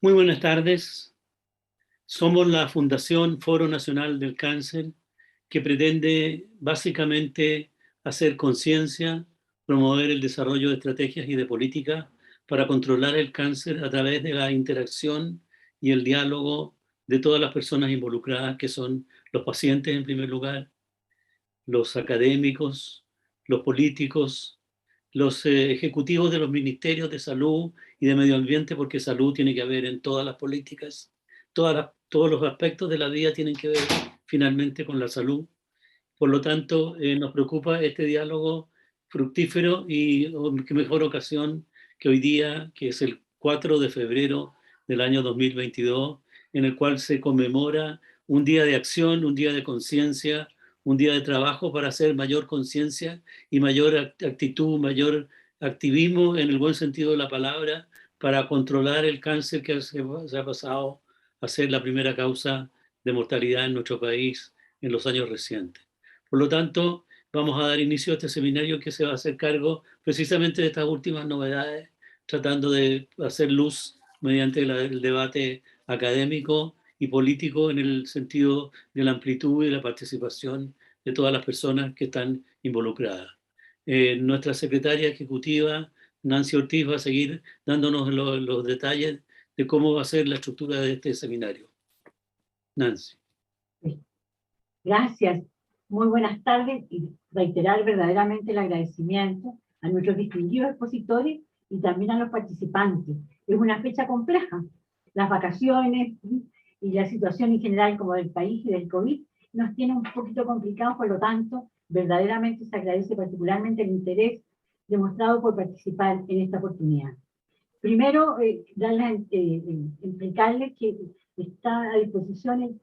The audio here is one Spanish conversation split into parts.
Muy buenas tardes. Somos la Fundación Foro Nacional del Cáncer, que pretende básicamente hacer conciencia, promover el desarrollo de estrategias y de políticas para controlar el cáncer a través de la interacción y el diálogo de todas las personas involucradas, que son los pacientes en primer lugar, los académicos, los políticos, los ejecutivos de los ministerios de salud y de medio ambiente, porque salud tiene que haber en todas las políticas, todos los aspectos de la vida tienen que ver finalmente con la salud. Por lo tanto, nos preocupa este diálogo fructífero y qué mejor ocasión que hoy día, que es el 4 de febrero del año 2022, en el cual se conmemora un día de acción, un día de conciencia, un día de trabajo para hacer mayor conciencia y mayor actitud, mayor activismo en el buen sentido de la palabra, para controlar el cáncer que se ha pasado a ser la primera causa de mortalidad en nuestro país en los años recientes. Por lo tanto, vamos a dar inicio a este seminario que se va a hacer cargo precisamente de estas últimas novedades, tratando de hacer luz mediante el debate académico y político en el sentido de la amplitud y la participación de todas las personas que están involucradas. Nuestra secretaria ejecutiva, Nancy Ortiz, va a seguir dándonos los detalles de cómo va a ser la estructura de este seminario. Nancy. Gracias. Muy buenas tardes y reiterar verdaderamente el agradecimiento a nuestros distinguidos expositores y también a los participantes. Es una fecha compleja. Las vacaciones y la situación en general como del país y del COVID nos tiene un poquito complicados, por lo tanto, verdaderamente se agradece particularmente el interés demostrado por participar en esta oportunidad. Primero, explicarles que está a disposición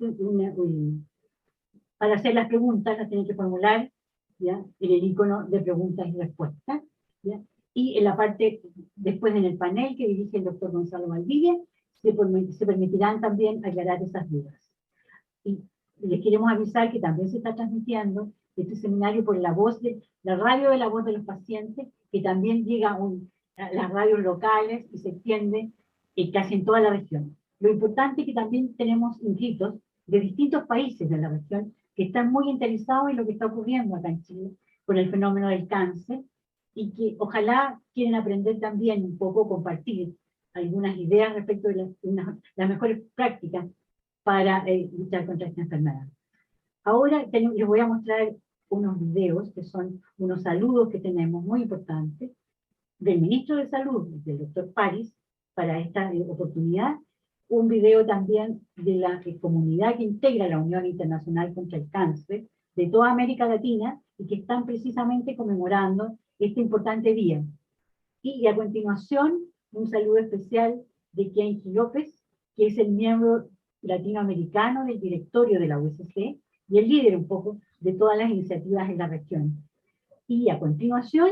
para hacer las preguntas, las tienen que formular, ¿ya?, en el icono de preguntas y respuestas, ¿ya? Y en la parte, después en el panel que dirige el doctor Gonzalo Valdivia, se permitirán también aclarar esas dudas. Y les queremos avisar que también se está transmitiendo este seminario por la radio de la voz de los pacientes, que también llega a las radios locales y se extiende casi en toda la región. Lo importante es que también tenemos inscritos de distintos países de la región que están muy interesados en lo que está ocurriendo acá en Chile con el fenómeno del cáncer y que ojalá quieren aprender también un poco, compartir algunas ideas respecto de las mejores prácticas para luchar contra esta enfermedad. Ahora les voy a mostrar unos videos que son unos saludos que tenemos muy importantes del ministro de Salud, del doctor París, para esta oportunidad. Un video también de la comunidad que integra la Unión Internacional contra el Cáncer de toda América Latina y que están precisamente conmemorando este importante día. Y a continuación, un saludo especial de Kenji López, que es el miembro latinoamericano del directorio de la USC y el líder un poco de todas las iniciativas en la región. Y a continuación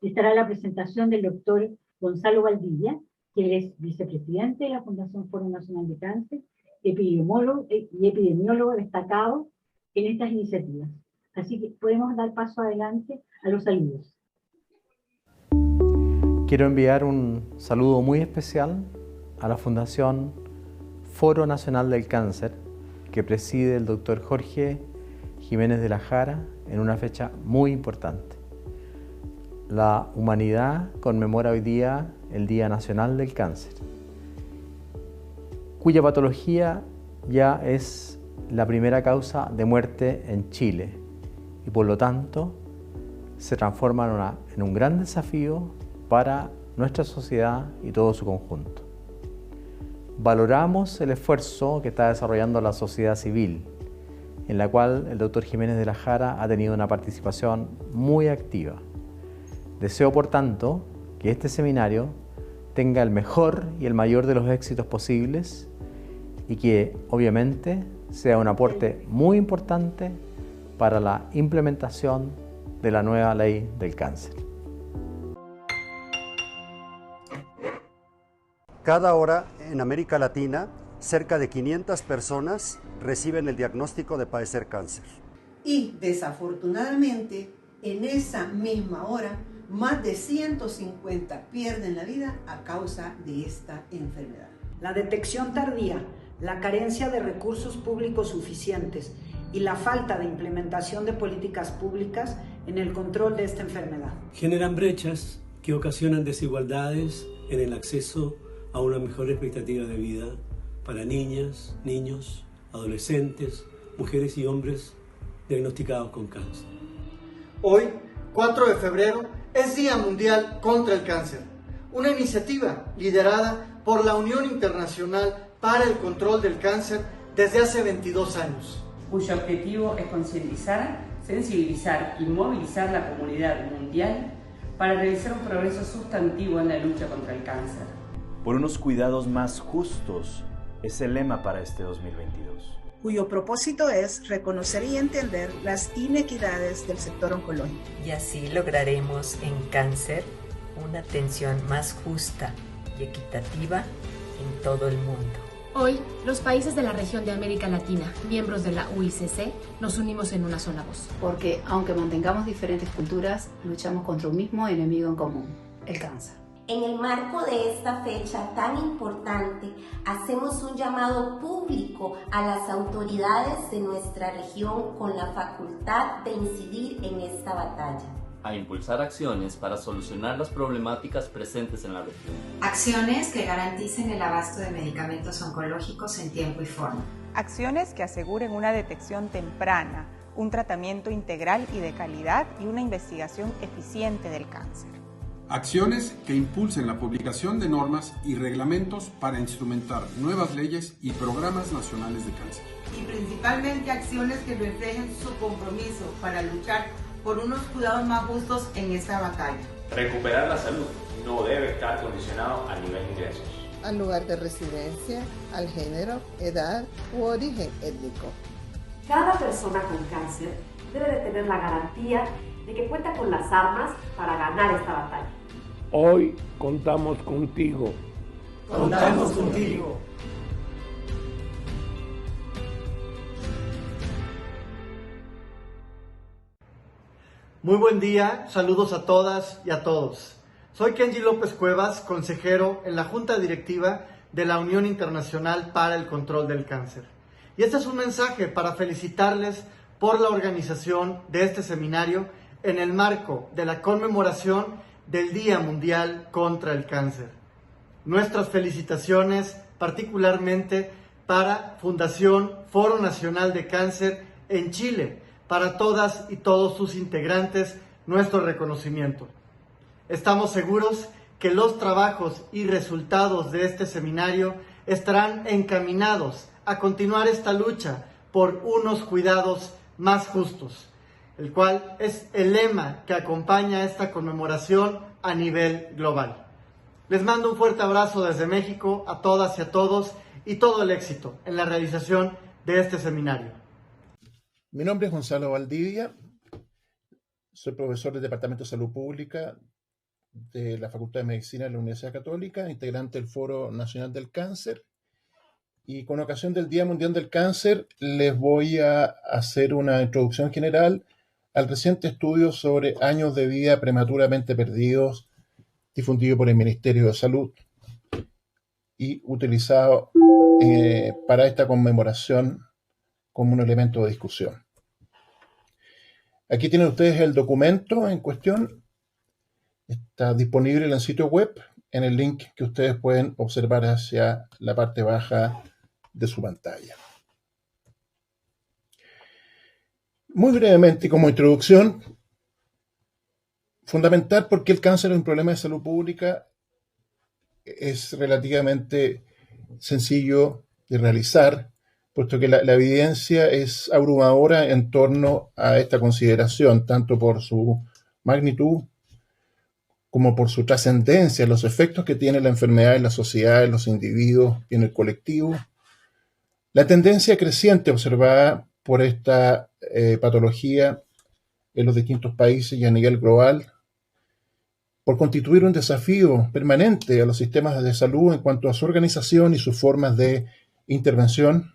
estará la presentación del doctor Gonzalo Valdivia, que él es vicepresidente de la Fundación Foro Nacional de Cáncer, epidemiólogo destacado en estas iniciativas. Así que podemos dar paso adelante a los saludos. Quiero enviar un saludo muy especial a la Fundación Foro Nacional del Cáncer, que preside el doctor Jorge Jiménez de la Jara en una fecha muy importante. La humanidad conmemora hoy día el Día Nacional del Cáncer, cuya patología ya es la primera causa de muerte en Chile y por lo tanto se transforma en un gran desafío para nuestra sociedad y todo su conjunto. Valoramos el esfuerzo que está desarrollando la sociedad civil, en la cual el doctor Jiménez de la Jara ha tenido una participación muy activa. Deseo, por tanto, que este seminario tenga el mejor y el mayor de los éxitos posibles y que, obviamente, sea un aporte muy importante para la implementación de la nueva ley del cáncer. Cada hora en América Latina, cerca de 500 personas reciben el diagnóstico de padecer cáncer. Y desafortunadamente, en esa misma hora, más de 150 pierden la vida a causa de esta enfermedad. La detección tardía, la carencia de recursos públicos suficientes y la falta de implementación de políticas públicas en el control de esta enfermedad generan brechas que ocasionan desigualdades en el acceso a una mejor expectativa de vida para niñas, niños, adolescentes, mujeres y hombres diagnosticados con cáncer. Hoy, 4 de febrero, es Día Mundial contra el Cáncer, una iniciativa liderada por la Unión Internacional para el Control del Cáncer desde hace 22 años. Cuyo objetivo es concientizar, sensibilizar y movilizar la comunidad mundial para realizar un progreso sustantivo en la lucha contra el cáncer. Por unos cuidados más justos es el lema para este 2022. Cuyo propósito es reconocer y entender las inequidades del sector oncológico. Y así lograremos en cáncer una atención más justa y equitativa en todo el mundo. Hoy, los países de la región de América Latina, miembros de la UICC, nos unimos en una sola voz. Porque aunque mantengamos diferentes culturas, luchamos contra un mismo enemigo en común, el cáncer. En el marco de esta fecha tan importante, hacemos un llamado público a las autoridades de nuestra región con la facultad de incidir en esta batalla. A impulsar acciones para solucionar las problemáticas presentes en la región. Acciones que garanticen el abasto de medicamentos oncológicos en tiempo y forma. Acciones que aseguren una detección temprana, un tratamiento integral y de calidad y una investigación eficiente del cáncer. Acciones que impulsen la publicación de normas y reglamentos para instrumentar nuevas leyes y programas nacionales de cáncer. Y principalmente acciones que reflejen su compromiso para luchar por unos cuidados más justos en esta batalla. Recuperar la salud no debe estar condicionado al nivel de ingresos, al lugar de residencia, al género, edad u origen étnico. Cada persona con cáncer debe de tener la garantía de que cuenta con las armas para ganar esta batalla. Hoy contamos contigo. Contamos contigo. Muy buen día, saludos a todas y a todos. Soy Kenji López Cuevas, consejero en la Junta Directiva de la Unión Internacional para el Control del Cáncer. Y este es un mensaje para felicitarles por la organización de este seminario en el marco de la conmemoración del Día Mundial contra el Cáncer. Nuestras felicitaciones particularmente para Fundación Foro Nacional de Cáncer en Chile, para todas y todos sus integrantes, nuestro reconocimiento. Estamos seguros que los trabajos y resultados de este seminario estarán encaminados a continuar esta lucha por unos cuidados más justos, el cual es el lema que acompaña esta conmemoración a nivel global. Les mando un fuerte abrazo desde México a todas y a todos y todo el éxito en la realización de este seminario. Mi nombre es Gonzalo Valdivia, soy profesor del Departamento de Salud Pública de la Facultad de Medicina de la Universidad Católica, integrante del Foro Nacional del Cáncer, y con ocasión del Día Mundial del Cáncer les voy a hacer una introducción general al reciente estudio sobre años de vida prematuramente perdidos difundido por el Ministerio de Salud y utilizado para esta conmemoración como un elemento de discusión. Aquí tienen ustedes el documento en cuestión. Está disponible en el sitio web, en el link que ustedes pueden observar hacia la parte baja de su pantalla. Muy brevemente, como introducción, fundamental porque el cáncer es un problema de salud pública, es relativamente sencillo de realizar, puesto que la evidencia es abrumadora en torno a esta consideración, tanto por su magnitud como por su trascendencia, los efectos que tiene la enfermedad en la sociedad, en los individuos y en el colectivo. La tendencia creciente observada por esta patología en los distintos países y a nivel global, por constituir un desafío permanente a los sistemas de salud en cuanto a su organización y sus formas de intervención,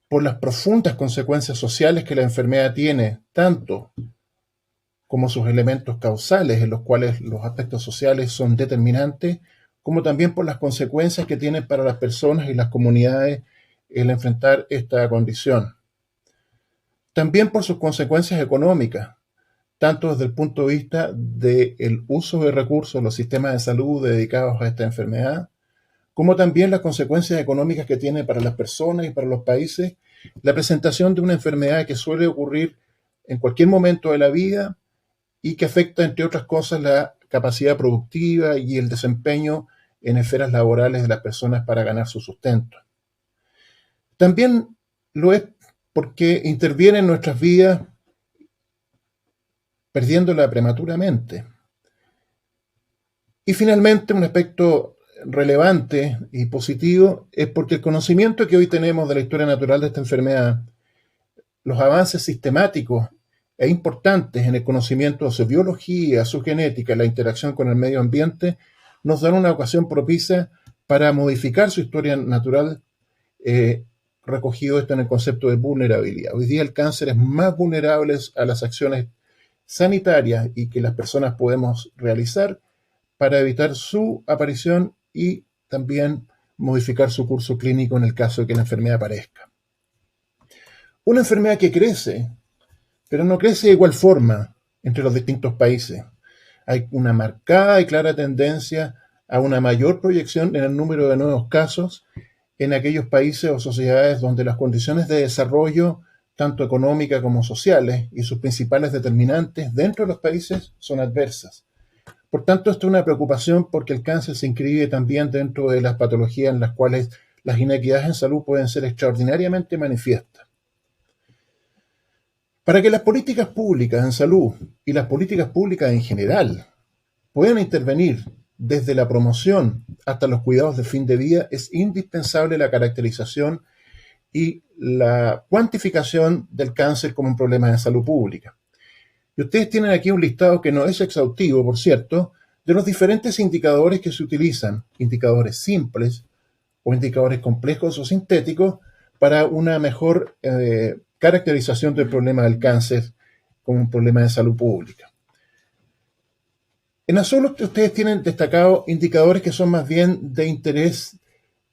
por las profundas consecuencias sociales que la enfermedad tiene, tanto como sus elementos causales, en los cuales los aspectos sociales son determinantes, como también por las consecuencias que tiene para las personas y las comunidades el enfrentar esta condición. También por sus consecuencias económicas, tanto desde el punto de vista del uso de recursos en los sistemas de salud dedicados a esta enfermedad, como también las consecuencias económicas que tiene para las personas y para los países la presentación de una enfermedad que suele ocurrir en cualquier momento de la vida y que afecta, entre otras cosas, la capacidad productiva y el desempeño en esferas laborales de las personas para ganar su sustento. También lo es porque interviene en nuestras vidas perdiéndola prematuramente. Y finalmente, un aspecto relevante y positivo es porque el conocimiento que hoy tenemos de la historia natural de esta enfermedad, los avances sistemáticos e importantes en el conocimiento de su biología, su genética, la interacción con el medio ambiente, nos dan una ocasión propicia para modificar su historia natural, recogido esto en el concepto de vulnerabilidad. Hoy día el cáncer es más vulnerable a las acciones sanitarias y que las personas podemos realizar para evitar su aparición y también modificar su curso clínico en el caso de que la enfermedad aparezca. Una enfermedad que crece, pero no crece de igual forma entre los distintos países. Hay una marcada y clara tendencia a una mayor proyección en el número de nuevos casos en aquellos países o sociedades donde las condiciones de desarrollo, tanto económicas como sociales, y sus principales determinantes dentro de los países son adversas. Por tanto, esto es una preocupación porque el cáncer se inscribe también dentro de las patologías en las cuales las inequidades en salud pueden ser extraordinariamente manifiestas. Para que las políticas públicas en salud y las políticas públicas en general puedan intervenir desde la promoción hasta los cuidados de fin de vida, es indispensable la caracterización y la cuantificación del cáncer como un problema de salud pública. Y ustedes tienen aquí un listado que no es exhaustivo, por cierto, de los diferentes indicadores que se utilizan, indicadores simples o indicadores complejos o sintéticos, para una mejor caracterización del problema del cáncer como un problema de salud pública. En azul ustedes tienen destacados indicadores que son más bien de interés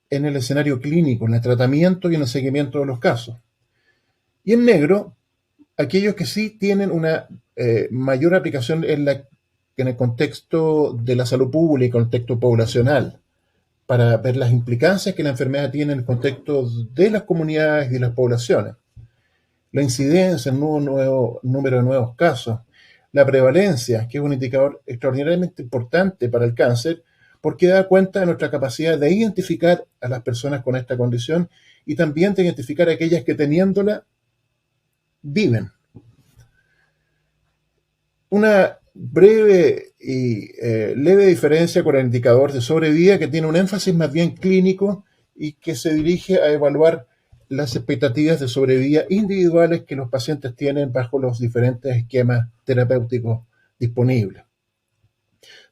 en el escenario clínico, en el tratamiento y en el seguimiento de los casos. Y en negro, aquellos que sí tienen una mayor aplicación en el contexto de la salud pública y el contexto poblacional, para ver las implicancias que la enfermedad tiene en el contexto de las comunidades y de las poblaciones. La incidencia, el número de nuevos casos, la prevalencia, que es un indicador extraordinariamente importante para el cáncer, porque da cuenta de nuestra capacidad de identificar a las personas con esta condición y también de identificar a aquellas que teniéndola viven. Una breve y leve diferencia con el indicador de sobrevida, que tiene un énfasis más bien clínico y que se dirige a evaluar las expectativas de sobrevida individuales que los pacientes tienen bajo los diferentes esquemas terapéuticos disponibles.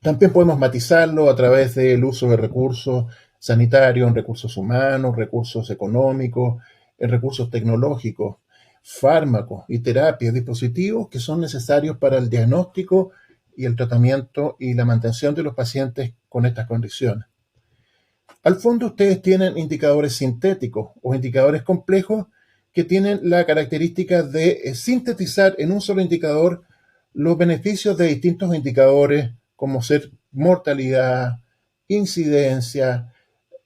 También podemos matizarlo a través del uso de recursos sanitarios, en recursos humanos, recursos económicos, en recursos tecnológicos, fármacos y terapias, dispositivos que son necesarios para el diagnóstico y el tratamiento y la mantención de los pacientes con estas condiciones. Al fondo ustedes tienen indicadores sintéticos o indicadores complejos que tienen la característica de sintetizar en un solo indicador los beneficios de distintos indicadores como ser mortalidad, incidencia,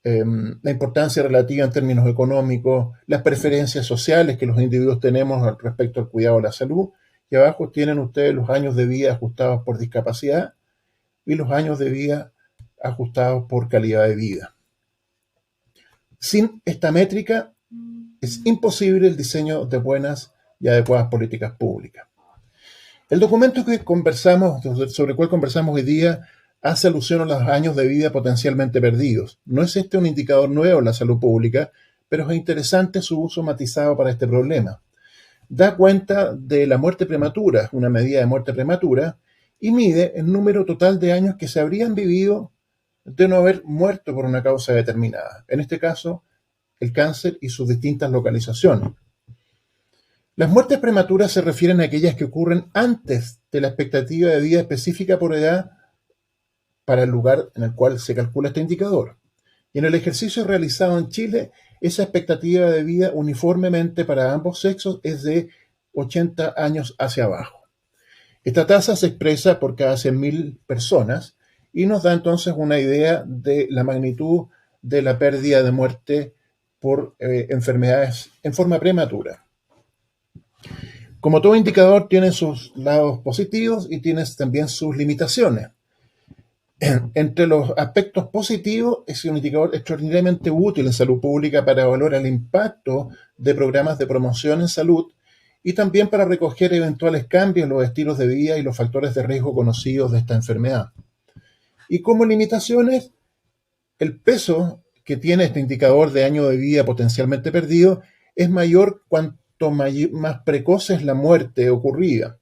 la importancia relativa en términos económicos, las preferencias sociales que los individuos tenemos respecto al cuidado de la salud, y abajo tienen ustedes los años de vida ajustados por discapacidad y los años de vida ajustados por calidad de vida. Sin esta métrica es imposible el diseño de buenas y adecuadas políticas públicas. El documento sobre el cual conversamos hoy día hace alusión a los años de vida potencialmente perdidos. No es este un indicador nuevo en la salud pública, pero es interesante su uso matizado para este problema. Da cuenta de la muerte prematura, una medida de muerte prematura, y mide el número total de años que se habrían vivido de no haber muerto por una causa determinada. En este caso, el cáncer y sus distintas localizaciones. Las muertes prematuras se refieren a aquellas que ocurren antes de la expectativa de vida específica por edad para el lugar en el cual se calcula este indicador. Y en el ejercicio realizado en Chile, esa expectativa de vida uniformemente para ambos sexos es de 80 años hacia abajo. Esta tasa se expresa por cada 100.000 personas y nos da entonces una idea de la magnitud de la pérdida de muerte por enfermedades en forma prematura. Como todo indicador tiene sus lados positivos y tiene también sus limitaciones. Entre los aspectos positivos, es un indicador extraordinariamente útil en salud pública para evaluar el impacto de programas de promoción en salud y también para recoger eventuales cambios en los estilos de vida y los factores de riesgo conocidos de esta enfermedad. Y como limitaciones, el peso que tiene este indicador de año de vida potencialmente perdido es mayor cuanto más precoz es la muerte ocurrida.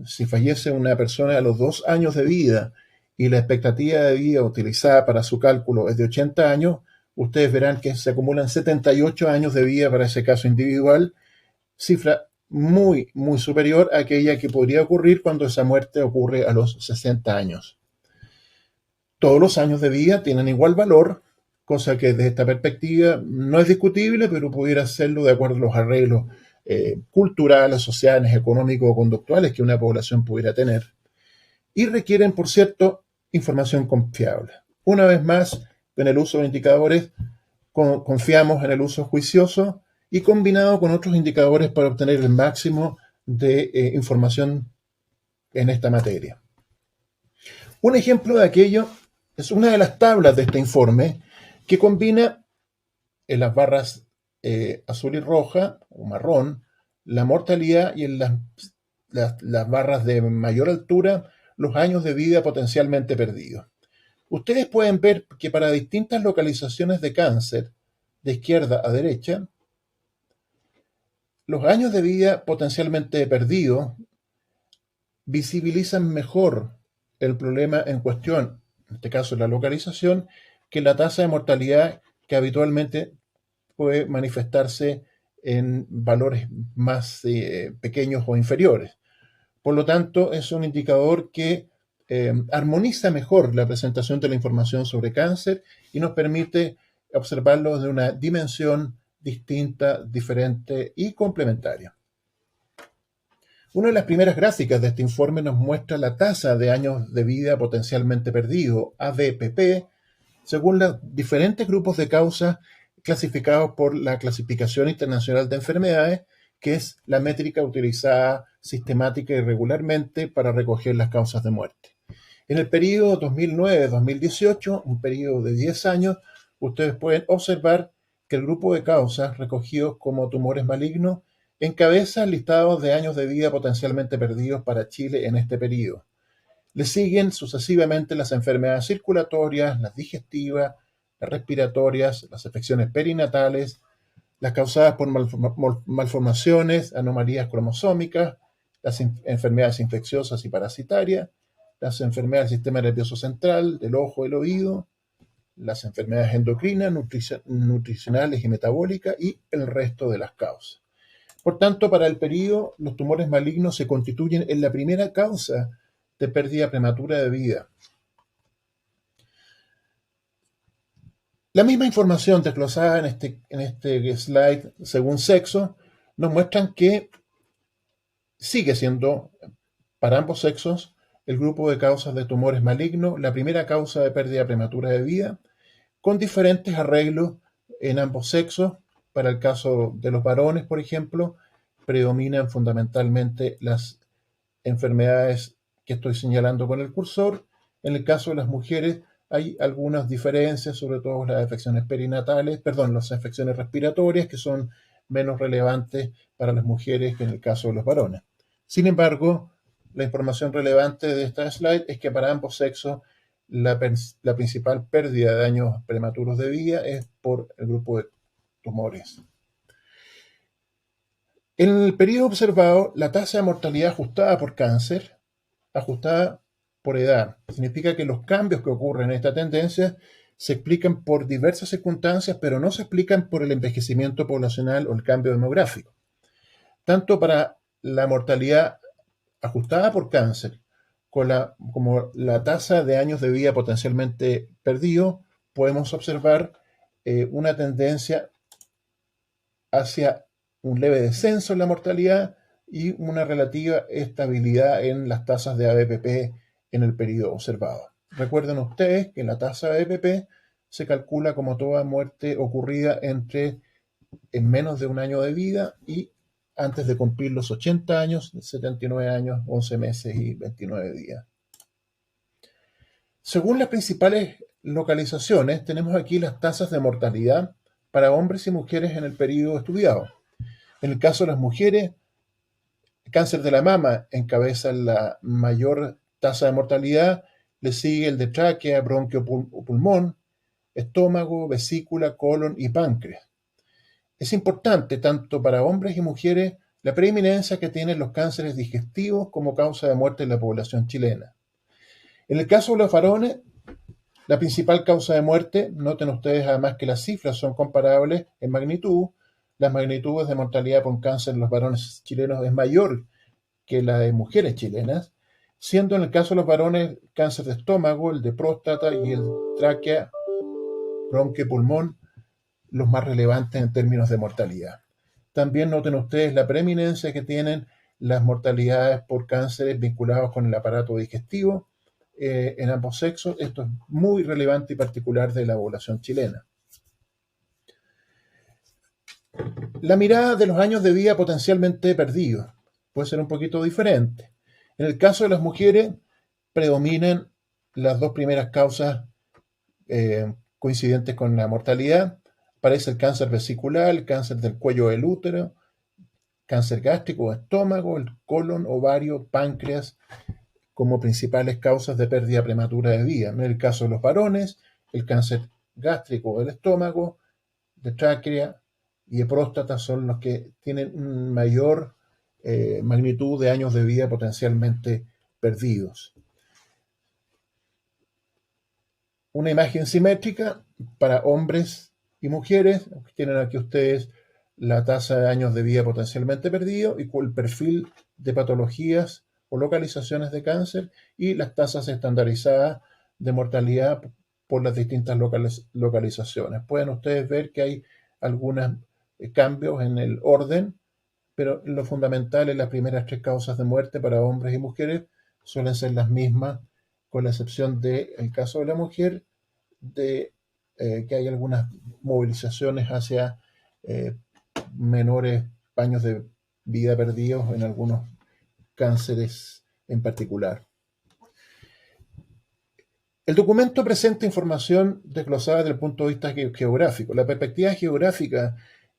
Si fallece una persona a los 2 años de vida y la expectativa de vida utilizada para su cálculo es de 80 años, ustedes verán que se acumulan 78 años de vida para ese caso individual, cifra muy, muy superior a aquella que podría ocurrir cuando esa muerte ocurre a los 60 años. Todos los años de vida tienen igual valor, cosa que desde esta perspectiva no es discutible, pero pudiera serlo de acuerdo a los arreglos culturales, sociales, económicos o conductuales que una población pudiera tener. Y requieren, por cierto, información confiable. Una vez más, en el uso de indicadores, confiamos en el uso juicioso y combinado con otros indicadores para obtener el máximo de información en esta materia. Un ejemplo de aquello es una de las tablas de este informe que combina en las barras azul y roja o marrón la mortalidad y en las barras de mayor altura los años de vida potencialmente perdidos. Ustedes pueden ver que para distintas localizaciones de cáncer, de izquierda a derecha, los años de vida potencialmente perdidos visibilizan mejor el problema en cuestión, en este caso la localización, que la tasa de mortalidad que habitualmente puede manifestarse en valores más pequeños o inferiores. Por lo tanto, es un indicador que armoniza mejor la presentación de la información sobre cáncer y nos permite observarlo de una dimensión distinta, diferente y complementaria. Una de las primeras gráficas de este informe nos muestra la tasa de años de vida potencialmente perdido, ADPP, según los diferentes grupos de causas clasificados por la Clasificación Internacional de Enfermedades, que es la métrica utilizada sistemática y regularmente para recoger las causas de muerte. En el periodo 2009-2018, un periodo de 10 años, ustedes pueden observar que el grupo de causas recogidos como tumores malignos encabeza el listado de años de vida potencialmente perdidos para Chile en este periodo. Le siguen sucesivamente las enfermedades circulatorias, las digestivas, las respiratorias, las afecciones perinatales, las causadas por malformaciones, anomalías cromosómicas, las enfermedades infecciosas y parasitarias, las enfermedades del sistema nervioso central, del ojo, del oído, las enfermedades endocrinas, nutricionales y metabólicas y el resto de las causas. Por tanto, para el periodo, los tumores malignos se constituyen en la primera causa de pérdida prematura de vida. La misma información desglosada en este slide según sexo nos muestran que sigue siendo para ambos sexos el grupo de causas de tumores malignos la primera causa de pérdida prematura de vida, con diferentes arreglos en ambos sexos. Para el caso de los varones, por ejemplo, predominan fundamentalmente las enfermedades que estoy señalando con el cursor. En el caso de las mujeres hay algunas diferencias, sobre todo las afecciones las afecciones respiratorias, que son menos relevantes para las mujeres que en el caso de los varones. Sin embargo, la información relevante de esta slide es que para ambos sexos la principal pérdida de años prematuros de vida es por el grupo de tumores. En el periodo observado, la tasa de mortalidad ajustada por cáncer, ajustada por edad, significa que los cambios que ocurren en esta tendencia se explican por diversas circunstancias, pero no se explican por el envejecimiento poblacional o el cambio demográfico. Tanto para la mortalidad ajustada por cáncer como la tasa de años de vida potencialmente perdido, podemos observar una tendencia hacia un leve descenso en la mortalidad y una relativa estabilidad en las tasas de ABPP en el periodo observado. Recuerden ustedes que la tasa de ABPP se calcula como toda muerte ocurrida en menos de un año de vida y antes de cumplir los 80 años, 79 años, 11 meses y 29 días. Según las principales localizaciones, tenemos aquí las tasas de mortalidad para hombres y mujeres en el periodo estudiado. En el caso de las mujeres, cáncer de la mama encabeza la mayor tasa de mortalidad, le sigue el de tráquea, bronquio o pulmón, estómago, vesícula, colon y páncreas. Es importante, tanto para hombres y mujeres, la preeminencia que tienen los cánceres digestivos como causa de muerte en la población chilena. En el caso de los varones, la principal causa de muerte, noten ustedes además que las cifras son comparables en magnitud, las magnitudes de mortalidad por cáncer en los varones chilenos es mayor que la de mujeres chilenas, siendo en el caso de los varones cáncer de estómago, el de próstata y el tráquea, bronquio y pulmón los más relevantes en términos de mortalidad. También noten ustedes la preeminencia que tienen las mortalidades por cánceres vinculados con el aparato digestivo en ambos sexos. Esto es muy relevante y particular de la población chilena. La mirada de los años de vida potencialmente perdidos puede ser un poquito diferente. En el caso de las mujeres, predominan las dos primeras causas coincidentes con la mortalidad. Aparece el cáncer vesicular, el cáncer del cuello del útero, cáncer gástrico o estómago, el colon, ovario, páncreas, como principales causas de pérdida prematura de vida. En el caso de los varones, el cáncer gástrico del estómago, de tráquea y de próstata son los que tienen mayor magnitud de años de vida potencialmente perdidos. Una imagen simétrica para hombres y mujeres. Tienen aquí ustedes la tasa de años de vida potencialmente perdido y el perfil de patologías o localizaciones de cáncer y las tasas estandarizadas de mortalidad por las distintas localizaciones. Pueden ustedes ver que hay algunos cambios en el orden, pero lo fundamental es las primeras tres causas de muerte para hombres y mujeres suelen ser las mismas, con la excepción del caso de la mujer, que hay algunas movilizaciones hacia menores años de vida perdidos en algunos cánceres en particular. El documento presenta información desglosada desde el punto de vista geográfico. La perspectiva geográfica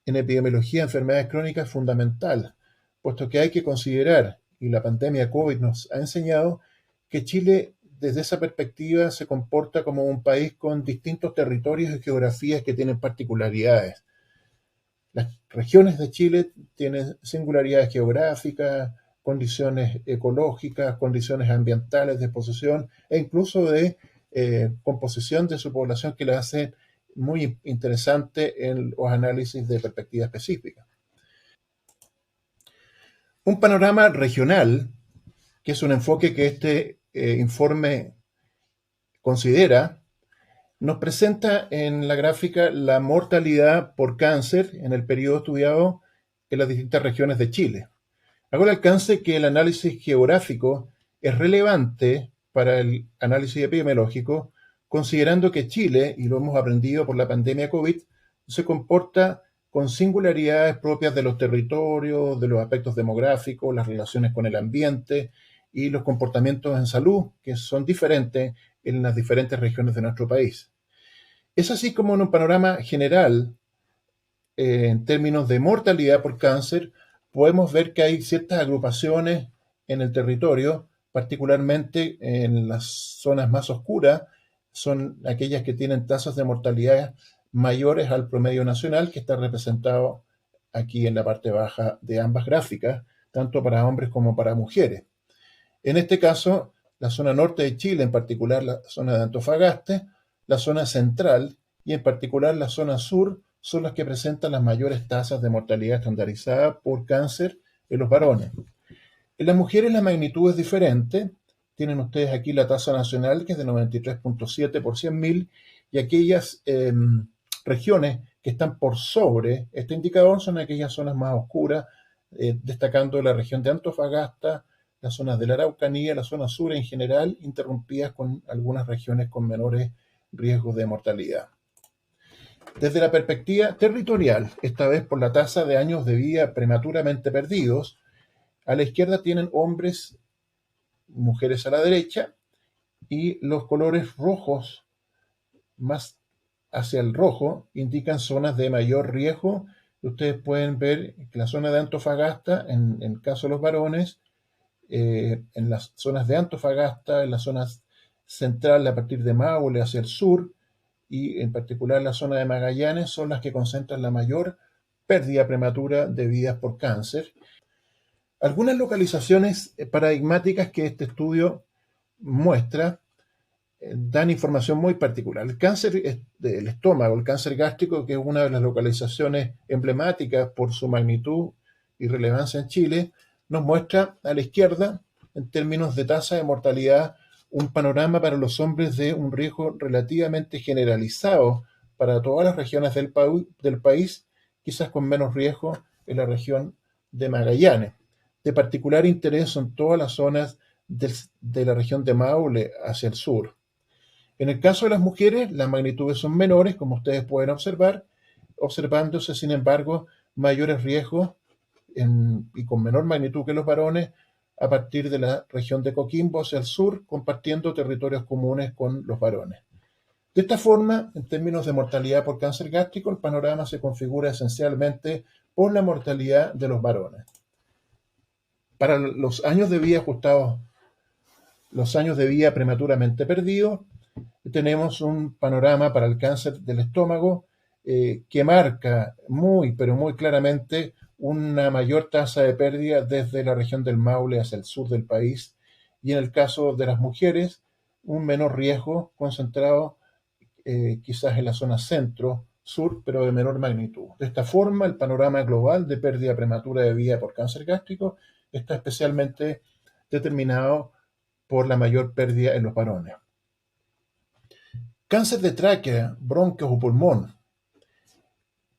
en epidemiología de enfermedades crónicas es fundamental, puesto que hay que considerar, y la pandemia COVID nos ha enseñado, que Chile desde esa perspectiva se comporta como un país con distintos territorios y geografías que tienen particularidades. Las regiones de Chile tienen singularidades geográficas, condiciones ecológicas, condiciones ambientales de exposición e incluso de composición de su población que la hace muy interesante en los análisis de perspectiva específica. Un panorama regional, que es un enfoque que este informe considera, nos presenta en la gráfica la mortalidad por cáncer en el periodo estudiado en las distintas regiones de Chile. Hago el alcance que el análisis geográfico es relevante para el análisis epidemiológico, considerando que Chile, y lo hemos aprendido por la pandemia COVID, se comporta con singularidades propias de los territorios, de los aspectos demográficos, las relaciones con el ambiente y los comportamientos en salud, que son diferentes en las diferentes regiones de nuestro país. Es así como en un panorama general, en términos de mortalidad por cáncer, podemos ver que hay ciertas agrupaciones en el territorio, particularmente en las zonas más oscuras, son aquellas que tienen tasas de mortalidad mayores al promedio nacional, que está representado aquí en la parte baja de ambas gráficas, tanto para hombres como para mujeres. En este caso, la zona norte de Chile, en particular la zona de Antofagasta, la zona central y en particular la zona sur, son las que presentan las mayores tasas de mortalidad estandarizada por cáncer en los varones. En las mujeres la magnitud es diferente, tienen ustedes aquí la tasa nacional, que es de 93.7 por 100.000, y aquellas regiones que están por sobre este indicador son aquellas zonas más oscuras, destacando la región de Antofagasta, las zonas de la Araucanía, la zona sur en general, interrumpidas con algunas regiones con menores riesgos de mortalidad. Desde la perspectiva territorial, esta vez por la tasa de años de vida prematuramente perdidos, a la izquierda tienen hombres, mujeres a la derecha, y los colores rojos, más hacia el rojo, indican zonas de mayor riesgo. Ustedes pueden ver que la zona de Antofagasta, en el caso de los varones, en las zonas de Antofagasta, en las zonas central a partir de Maule hacia el sur, y en particular la zona de Magallanes, son las que concentran la mayor pérdida prematura de vidas por cáncer. Algunas localizaciones paradigmáticas que este estudio muestra dan información muy particular. El cáncer del estómago, el cáncer gástrico, que es una de las localizaciones emblemáticas por su magnitud y relevancia en Chile, nos muestra a la izquierda, en términos de tasa de mortalidad, un panorama para los hombres de un riesgo relativamente generalizado para todas las regiones del país, quizás con menos riesgo en la región de Magallanes. De particular interés son todas las zonas de la región de Maule hacia el sur. En el caso de las mujeres, las magnitudes son menores, como ustedes pueden observar, observándose, sin embargo, mayores riesgos y con menor magnitud que los varones a partir de la región de Coquimbo hacia el sur, compartiendo territorios comunes con los varones. De esta forma, en términos de mortalidad por cáncer gástrico, el panorama se configura esencialmente por la mortalidad de los varones. Para los años de vida ajustados, los años de vida prematuramente perdidos, tenemos un panorama para el cáncer del estómago que marca muy, pero muy claramente una mayor tasa de pérdida desde la región del Maule hacia el sur del país, y en el caso de las mujeres, un menor riesgo concentrado quizás en la zona centro-sur, pero de menor magnitud. De esta forma, el panorama global de pérdida prematura de vida por cáncer gástrico está especialmente determinado por la mayor pérdida en los varones. Cáncer de tráquea, bronquios o pulmón.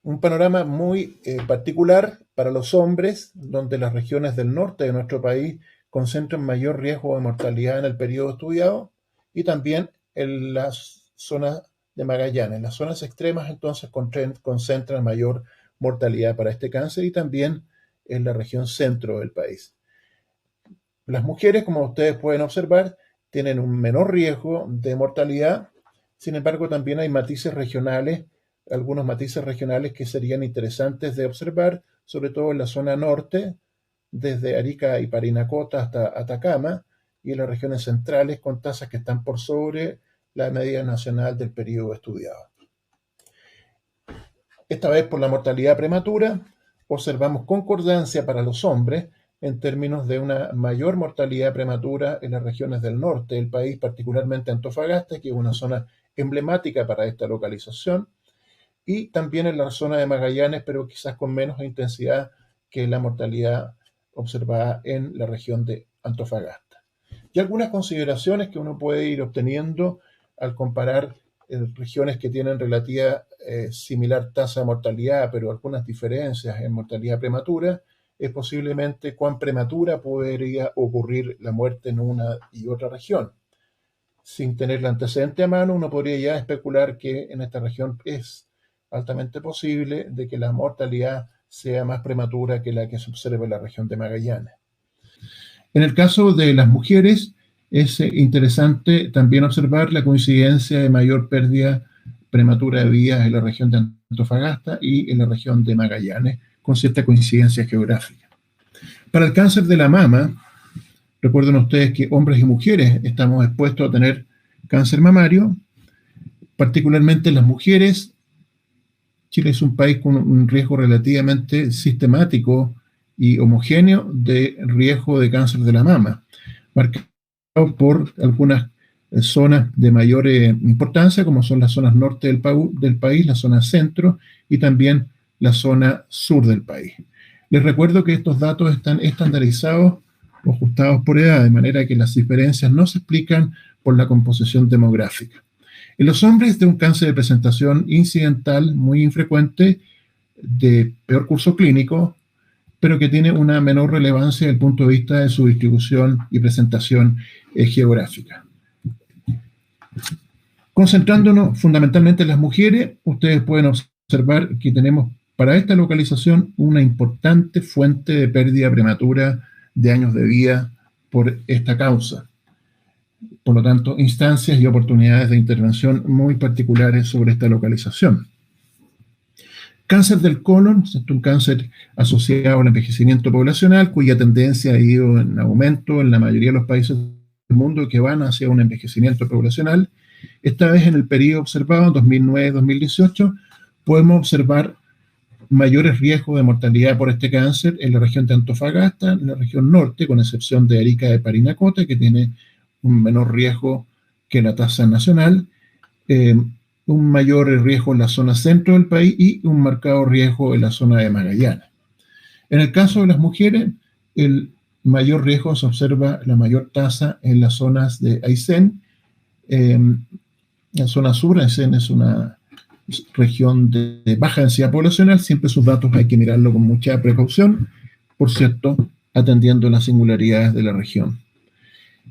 Un panorama muy particular para los hombres, donde las regiones del norte de nuestro país concentran mayor riesgo de mortalidad en el periodo estudiado, y también en las zonas de Magallanes. Las zonas extremas entonces concentran mayor mortalidad para este cáncer, y también en la región centro del país. Las mujeres, como ustedes pueden observar, tienen un menor riesgo de mortalidad. Sin embargo, también hay matices regionales, algunos matices regionales que serían interesantes de observar, sobre todo en la zona norte, desde Arica y Parinacota hasta Atacama, y en las regiones centrales con tasas que están por sobre la media nacional del periodo estudiado. Esta vez por la mortalidad prematura, observamos concordancia para los hombres en términos de una mayor mortalidad prematura en las regiones del norte del país, particularmente Antofagasta, que es una zona emblemática para esta localización, y también en la zona de Magallanes, pero quizás con menos intensidad que la mortalidad observada en la región de Antofagasta. Y algunas consideraciones que uno puede ir obteniendo al comparar regiones que tienen relativa similar tasa de mortalidad, pero algunas diferencias en mortalidad prematura, es posiblemente cuán prematura podría ocurrir la muerte en una y otra región. Sin tener el antecedente a mano, uno podría ya especular que en esta región es altamente posible de que la mortalidad sea más prematura que la que se observa en la región de Magallanes. En el caso de las mujeres, es interesante también observar la coincidencia de mayor pérdida prematura de vidas en la región de Antofagasta y en la región de Magallanes, con cierta coincidencia geográfica. Para el cáncer de la mama, recuerden ustedes que hombres y mujeres estamos expuestos a tener cáncer mamario, particularmente las mujeres. Chile es un país con un riesgo relativamente sistemático y homogéneo de riesgo de cáncer de la mama, marcado por algunas zonas de mayor importancia, como son las zonas norte del país, la zona centro y también la zona sur del país. Les recuerdo que estos datos están estandarizados o ajustados por edad, de manera que las diferencias no se explican por la composición demográfica. En los hombres, de un cáncer de presentación incidental muy infrecuente, de peor curso clínico, pero que tiene una menor relevancia desde el punto de vista de su distribución y presentación geográfica. Concentrándonos fundamentalmente en las mujeres, ustedes pueden observar que tenemos para esta localización una importante fuente de pérdida prematura de años de vida por esta causa. Por lo tanto, instancias y oportunidades de intervención muy particulares sobre esta localización. Cáncer del colon, es un cáncer asociado al envejecimiento poblacional, cuya tendencia ha ido en aumento en la mayoría de los países del mundo que van hacia un envejecimiento poblacional. Esta vez en el periodo observado, 2009-2018, podemos observar mayores riesgos de mortalidad por este cáncer en la región de Antofagasta, en la región norte, con excepción de Arica de Parinacota, que tiene un menor riesgo que la tasa nacional, un mayor riesgo en la zona centro del país y un marcado riesgo en la zona de Magallanes. En el caso de las mujeres, el mayor riesgo se observa la mayor tasa en las zonas de Aysén. En la zona sur, Aysén es una región de baja densidad poblacional, siempre sus datos hay que mirarlo con mucha precaución, por cierto, atendiendo las singularidades de la región.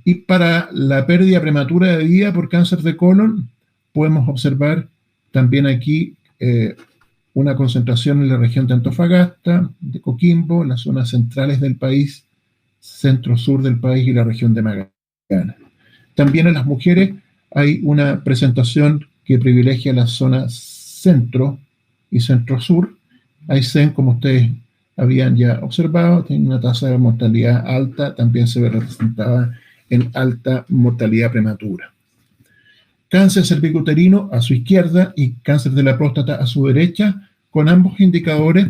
Y para la pérdida prematura de vida por cáncer de colon, podemos observar también aquí una concentración en la región de Antofagasta, de Coquimbo, las zonas centrales del país, centro-sur del país y la región de Magallanes. También en las mujeres hay una presentación que privilegia las zonas centro y centro-sur. Aysén, como ustedes habían ya observado, tiene una tasa de mortalidad alta, también se ve representada en alta mortalidad prematura. Cáncer cervicuterino a su izquierda y cáncer de la próstata a su derecha, con ambos indicadores.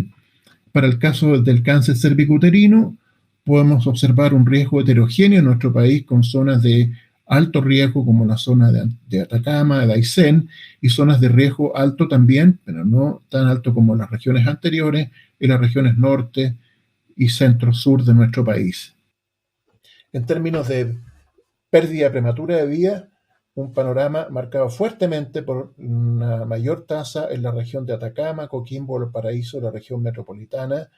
Para el caso del cáncer cervicuterino, podemos observar un riesgo heterogéneo en nuestro país con zonas de alto riesgo como la zona de Atacama, de Aysén, y zonas de riesgo alto también, pero no tan alto como las regiones anteriores, en las regiones norte y centro-sur de nuestro país. En términos de pérdida prematura de vida, un panorama marcado fuertemente por una mayor tasa en la región de Atacama, Coquimbo, Valparaíso, la región metropolitana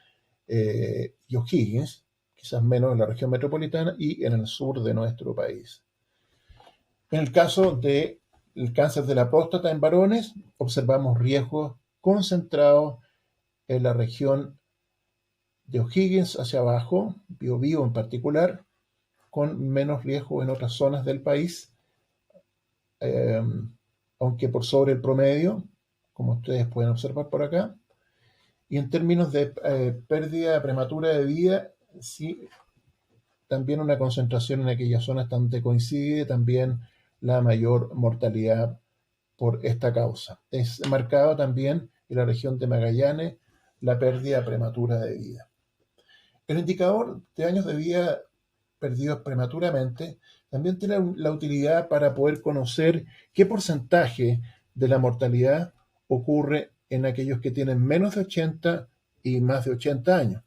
y O'Higgins, quizás menos en la región metropolitana y en el sur de nuestro país. En el caso del cáncer de la próstata en varones, observamos riesgos concentrados en la región de O'Higgins hacia abajo, Biobío en particular, con menos riesgo en otras zonas del país, aunque por sobre el promedio, como ustedes pueden observar por acá. Y en términos de pérdida prematura de vida, sí, también una concentración en aquellas zonas donde coincide también la mayor mortalidad por esta causa. Es marcado también en la región de Magallanes la pérdida prematura de vida. El indicador de años de vida perdidos prematuramente también tiene la utilidad para poder conocer qué porcentaje de la mortalidad ocurre en aquellos que tienen menos de 80 y más de 80 años.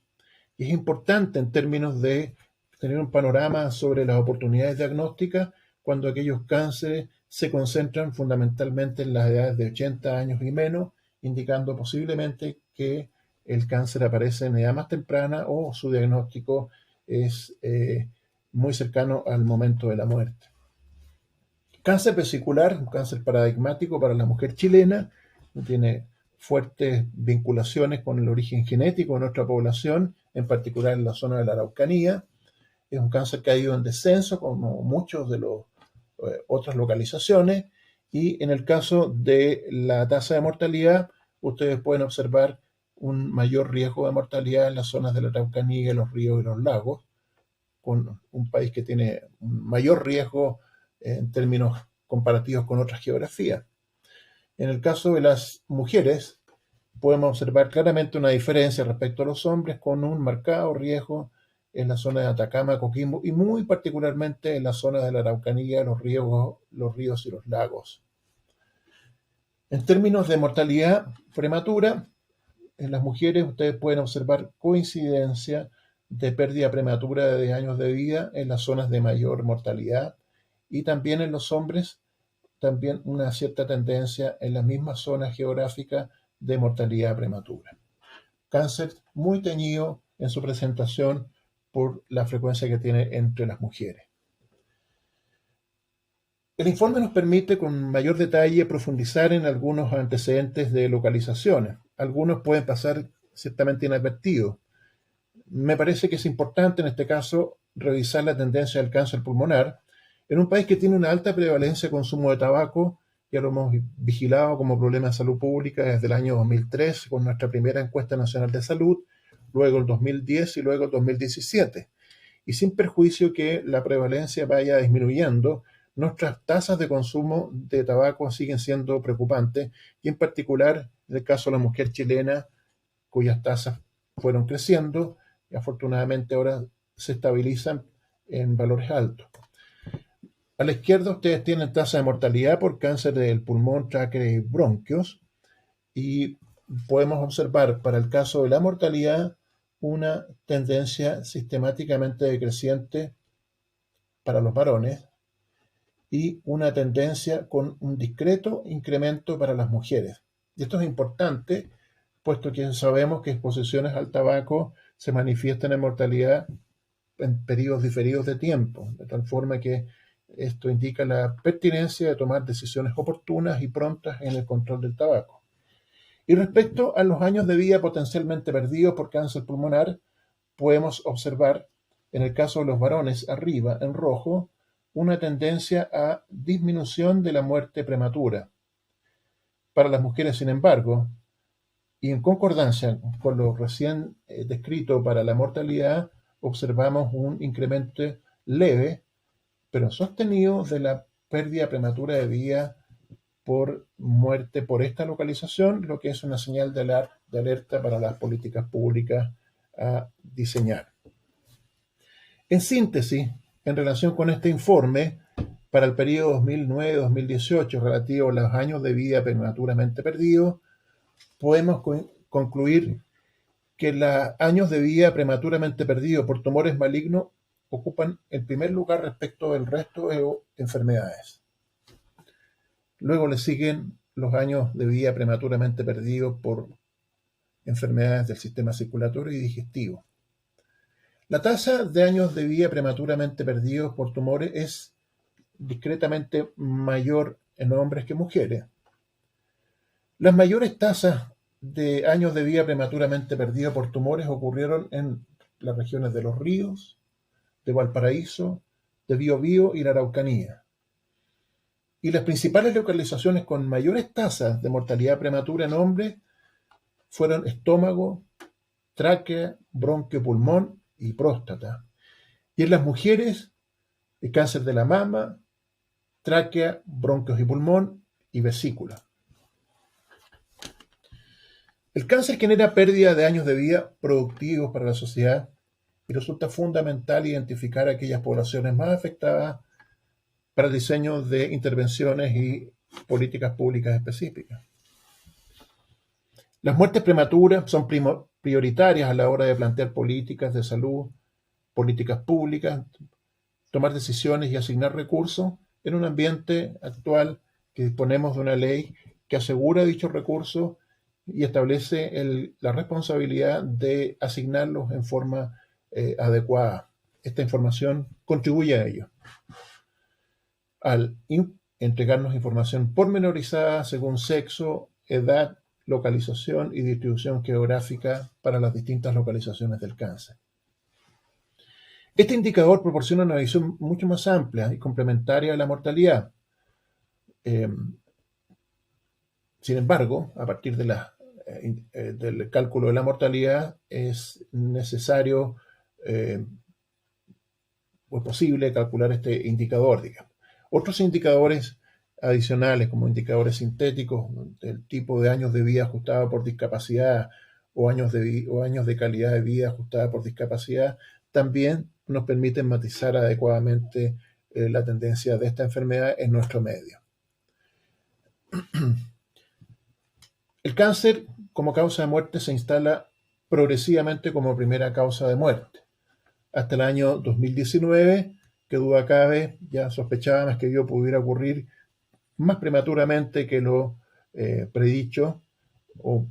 Y es importante en términos de tener un panorama sobre las oportunidades diagnósticas cuando aquellos cánceres se concentran fundamentalmente en las edades de 80 años y menos, indicando posiblemente que el cáncer aparece en edad más temprana o su diagnóstico es muy cercano al momento de la muerte. Cáncer vesicular, un cáncer paradigmático para la mujer chilena, tiene fuertes vinculaciones con el origen genético de nuestra población, en particular en la zona de la Araucanía. Es un cáncer que ha ido en descenso, como muchos de los otras localizaciones, y en el caso de la tasa de mortalidad, ustedes pueden observar un mayor riesgo de mortalidad en las zonas de la Araucanía, los ríos y los lagos, con un país que tiene un mayor riesgo en términos comparativos con otras geografías. En el caso de las mujeres, podemos observar claramente una diferencia respecto a los hombres, con un marcado riesgo en la zona de Atacama, Coquimbo y muy particularmente en la zona de la Araucanía, los ríos y los lagos. En términos de mortalidad prematura, en las mujeres ustedes pueden observar coincidencia de pérdida prematura de años de vida en las zonas de mayor mortalidad y también en los hombres, también una cierta tendencia en las mismas zonas geográficas de mortalidad prematura. Cáncer muy teñido en su presentación por la frecuencia que tiene entre las mujeres. El informe nos permite con mayor detalle profundizar en algunos antecedentes de localizaciones. Algunos pueden pasar ciertamente inadvertidos. Me parece que es importante en este caso revisar la tendencia del cáncer pulmonar en un país que tiene una alta prevalencia de consumo de tabaco. Ya lo hemos vigilado como problema de salud pública desde el año 2003 con nuestra primera encuesta nacional de salud, luego el 2010 y luego el 2017. Y sin perjuicio que la prevalencia vaya disminuyendo, nuestras tasas de consumo de tabaco siguen siendo preocupantes y en particular en el caso de la mujer chilena, cuyas tasas fueron creciendo y afortunadamente ahora se estabilizan en valores altos. A la izquierda ustedes tienen tasa de mortalidad por cáncer del pulmón, tráquea y bronquios y podemos observar para el caso de la mortalidad una tendencia sistemáticamente decreciente para los varones y una tendencia con un discreto incremento para las mujeres. Y esto es importante, puesto que sabemos que exposiciones al tabaco se manifiestan en mortalidad en periodos diferidos de tiempo, de tal forma que esto indica la pertinencia de tomar decisiones oportunas y prontas en el control del tabaco. Y respecto a los años de vida potencialmente perdidos por cáncer pulmonar, podemos observar, en el caso de los varones arriba en rojo, una tendencia a disminución de la muerte prematura. Para las mujeres, sin embargo, y en concordancia con lo recién descrito para la mortalidad, observamos un incremento leve, pero sostenido de la pérdida prematura de vida por muerte por esta localización, lo que es una señal de alerta para las políticas públicas a diseñar. En síntesis, en relación con este informe, para el periodo 2009-2018 relativo a los años de vida prematuramente perdidos, podemos concluir que los años de vida prematuramente perdidos por tumores malignos ocupan el primer lugar respecto del resto de enfermedades. Luego le siguen los años de vida prematuramente perdidos por enfermedades del sistema circulatorio y digestivo. La tasa de años de vida prematuramente perdidos por tumores es discretamente mayor en hombres que mujeres. Las mayores tasas de años de vida prematuramente perdidos por tumores ocurrieron en las regiones de Los Ríos, de Valparaíso, de Biobío y la Araucanía. Y las principales localizaciones con mayores tasas de mortalidad prematura en hombres fueron estómago, tráquea, bronquio, pulmón y próstata. Y en las mujeres, el cáncer de la mama, tráquea, bronquios y pulmón y vesícula. El cáncer genera pérdida de años de vida productivos para la sociedad y resulta fundamental identificar aquellas poblaciones más afectadas para el diseño de intervenciones y políticas públicas específicas. Las muertes prematuras son prioritarias a la hora de plantear políticas de salud, políticas públicas, tomar decisiones y asignar recursos en un ambiente actual que disponemos de una ley que asegura dichos recursos y establece la responsabilidad de asignarlos en forma adecuada. Esta información contribuye a ello, al entregarnos información pormenorizada según sexo, edad, localización y distribución geográfica para las distintas localizaciones del cáncer. Este indicador proporciona una visión mucho más amplia y complementaria de la mortalidad. Sin embargo, a partir del cálculo de la mortalidad es necesario o posible calcular este indicador, digamos. Otros indicadores adicionales, como indicadores sintéticos del tipo de años de vida ajustada por discapacidad o años de calidad de vida ajustada por discapacidad, también nos permiten matizar adecuadamente la tendencia de esta enfermedad en nuestro medio. El cáncer como causa de muerte se instala progresivamente como primera causa de muerte. hasta el año 2019, que duda cabe, ya sospechábamos que ello pudiera ocurrir más prematuramente que lo predicho o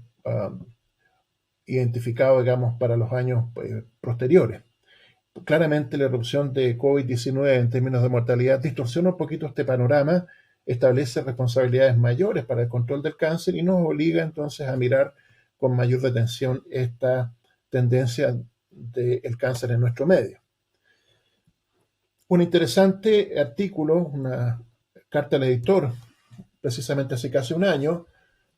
identificado, digamos, para los años posteriores. Claramente la erupción de COVID-19 en términos de mortalidad distorsiona un poquito este panorama, establece responsabilidades mayores para el control del cáncer y nos obliga entonces a mirar con mayor detención esta tendencia del cáncer en nuestro medio. Un interesante artículo, una carta al editor, precisamente hace casi un año,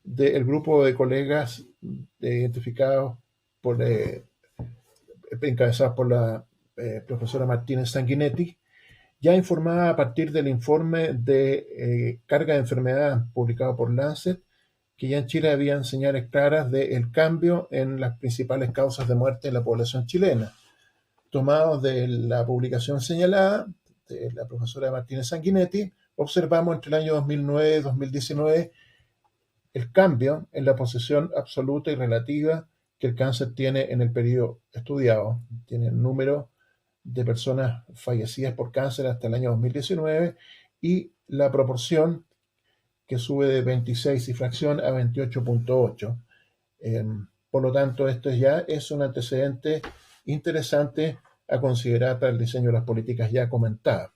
del grupo de colegas identificados encabezados por la profesora Martínez Sanguinetti, ya informaba a partir del informe de carga de enfermedad publicado por Lancet, que ya en Chile habían señales claras del cambio en las principales causas de muerte en la población chilena. Tomados de la publicación señalada de la profesora Martínez Sanguinetti, observamos entre el año 2009 y 2019 el cambio en la posición absoluta y relativa que el cáncer tiene en el periodo estudiado. Tiene el número de personas fallecidas por cáncer hasta el año 2019 y la proporción que sube de 26 y fracción a 28.8. Por lo tanto, esto ya es un antecedente interesante a considerar para el diseño de las políticas ya comentadas.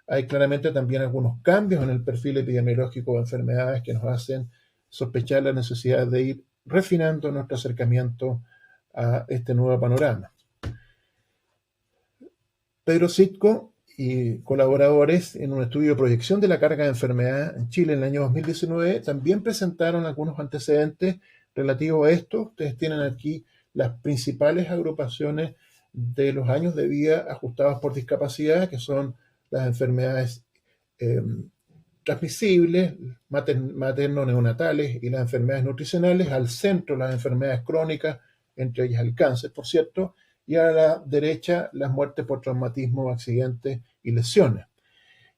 Hay claramente también algunos cambios en el perfil epidemiológico de enfermedades que nos hacen sospechar la necesidad de ir refinando nuestro acercamiento a este nuevo panorama. Pedro Sitko y colaboradores en un estudio de proyección de la carga de enfermedad en Chile en el año 2019 también presentaron algunos antecedentes relativos a esto. Ustedes tienen aquí las principales agrupaciones de los años de vida ajustados por discapacidad, que son las enfermedades transmisibles, materno-neonatales y las enfermedades nutricionales, al centro las enfermedades crónicas, entre ellas el cáncer, por cierto, y a la derecha las muertes por traumatismo, accidentes y lesiones.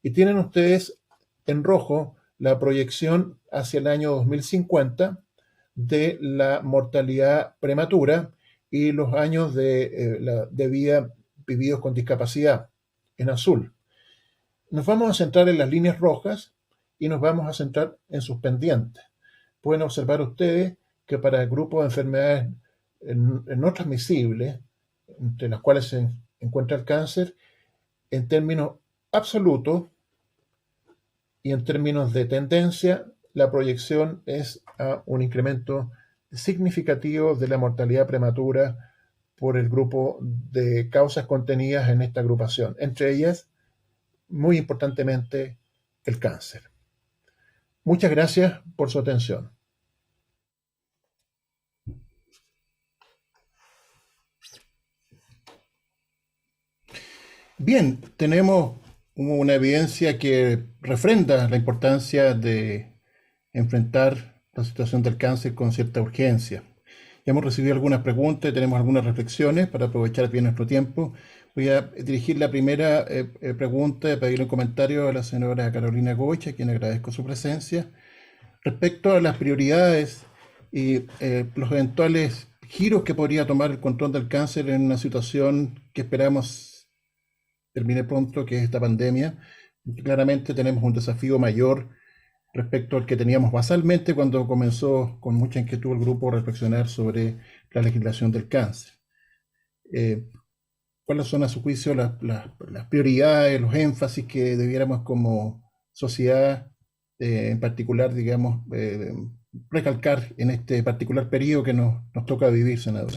Y tienen ustedes en rojo la proyección hacia el año 2050 de la mortalidad prematura y los años de vida vividos con discapacidad en azul. Nos vamos a centrar en las líneas rojas y nos vamos a centrar en sus pendientes. Pueden observar ustedes que para el grupo de enfermedades no transmisibles, entre las cuales se encuentra el cáncer, en términos absolutos y en términos de tendencia, la proyección es a un incremento significativo de la mortalidad prematura por el grupo de causas contenidas en esta agrupación, entre ellas, muy importantemente, el cáncer. Muchas gracias por su atención. Bien, tenemos una evidencia que refrenda la importancia de enfrentar la situación del cáncer con cierta urgencia. Ya hemos recibido algunas preguntas y tenemos algunas reflexiones para aprovechar bien nuestro tiempo. Voy a dirigir la primera pregunta y pedirle un comentario a la señora Carolina Goich, a quien agradezco su presencia, respecto a las prioridades y los eventuales giros que podría tomar el control del cáncer en una situación que esperamos termine pronto, que es esta pandemia. Claramente tenemos un desafío mayor respecto al que teníamos basalmente cuando comenzó con mucha inquietud el grupo a reflexionar sobre la legislación del cáncer. ¿Cuáles son a su juicio las prioridades, los énfasis que debiéramos como sociedad, en particular, digamos, recalcar en este particular periodo que nos toca vivir, senador?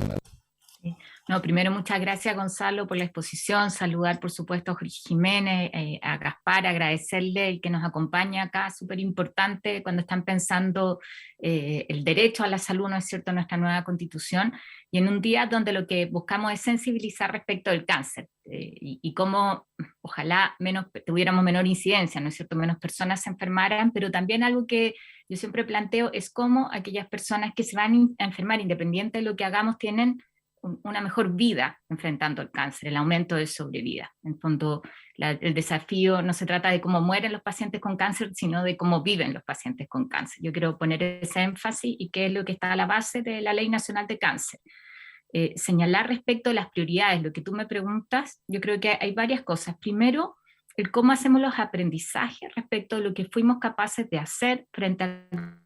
No, primero, muchas gracias, Gonzalo, por la exposición. Saludar, por supuesto, a Jorge Jiménez, a Gaspar, agradecerle el que nos acompaña acá, súper importante cuando están pensando el derecho a la salud, ¿no es cierto?, nuestra nueva Constitución, y en un día donde lo que buscamos es sensibilizar respecto del cáncer y cómo ojalá tuviéramos menor incidencia, ¿no es cierto?, menos personas se enfermaran, pero también algo que yo siempre planteo es cómo aquellas personas que se van a enfermar, independiente de lo que hagamos, tienen una mejor vida enfrentando el cáncer, el aumento de sobrevida. En fondo, el desafío no se trata de cómo mueren los pacientes con cáncer, sino de cómo viven los pacientes con cáncer. Yo quiero poner ese énfasis y qué es lo que está a la base de la Ley Nacional de Cáncer. señalar respecto a las prioridades, lo que tú me preguntas, yo creo que hay varias cosas. Primero, el cómo hacemos los aprendizajes respecto a lo que fuimos capaces de hacer frente al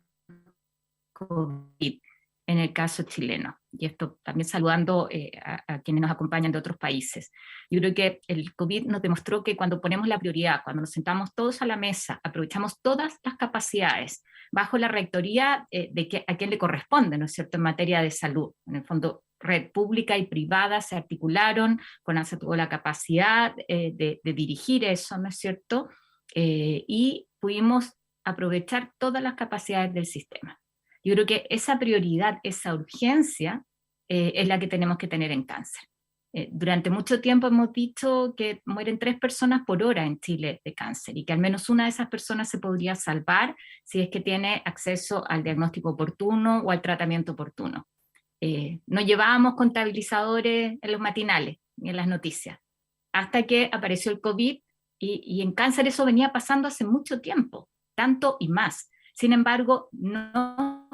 COVID en el caso chileno. Y esto también saludando a quienes nos acompañan de otros países. Yo creo que el COVID nos demostró que cuando ponemos la prioridad, cuando nos sentamos todos a la mesa, aprovechamos todas las capacidades bajo la rectoría de que, a quién le corresponde, ¿no es cierto?, en materia de salud. En el fondo, red pública y privada se articularon, CONASA tuvo la capacidad de dirigir eso, ¿no es cierto?, y pudimos aprovechar todas las capacidades del sistema. Yo creo que esa prioridad, esa urgencia, es la que tenemos que tener en cáncer. Durante mucho tiempo hemos dicho que mueren 3 personas por hora en Chile de cáncer y que al menos una de esas personas se podría salvar si es que tiene acceso al diagnóstico oportuno o al tratamiento oportuno. No llevábamos contabilizadores en los matinales ni en las noticias, hasta que apareció el COVID y en cáncer eso venía pasando hace mucho tiempo, tanto y más. Sin embargo, no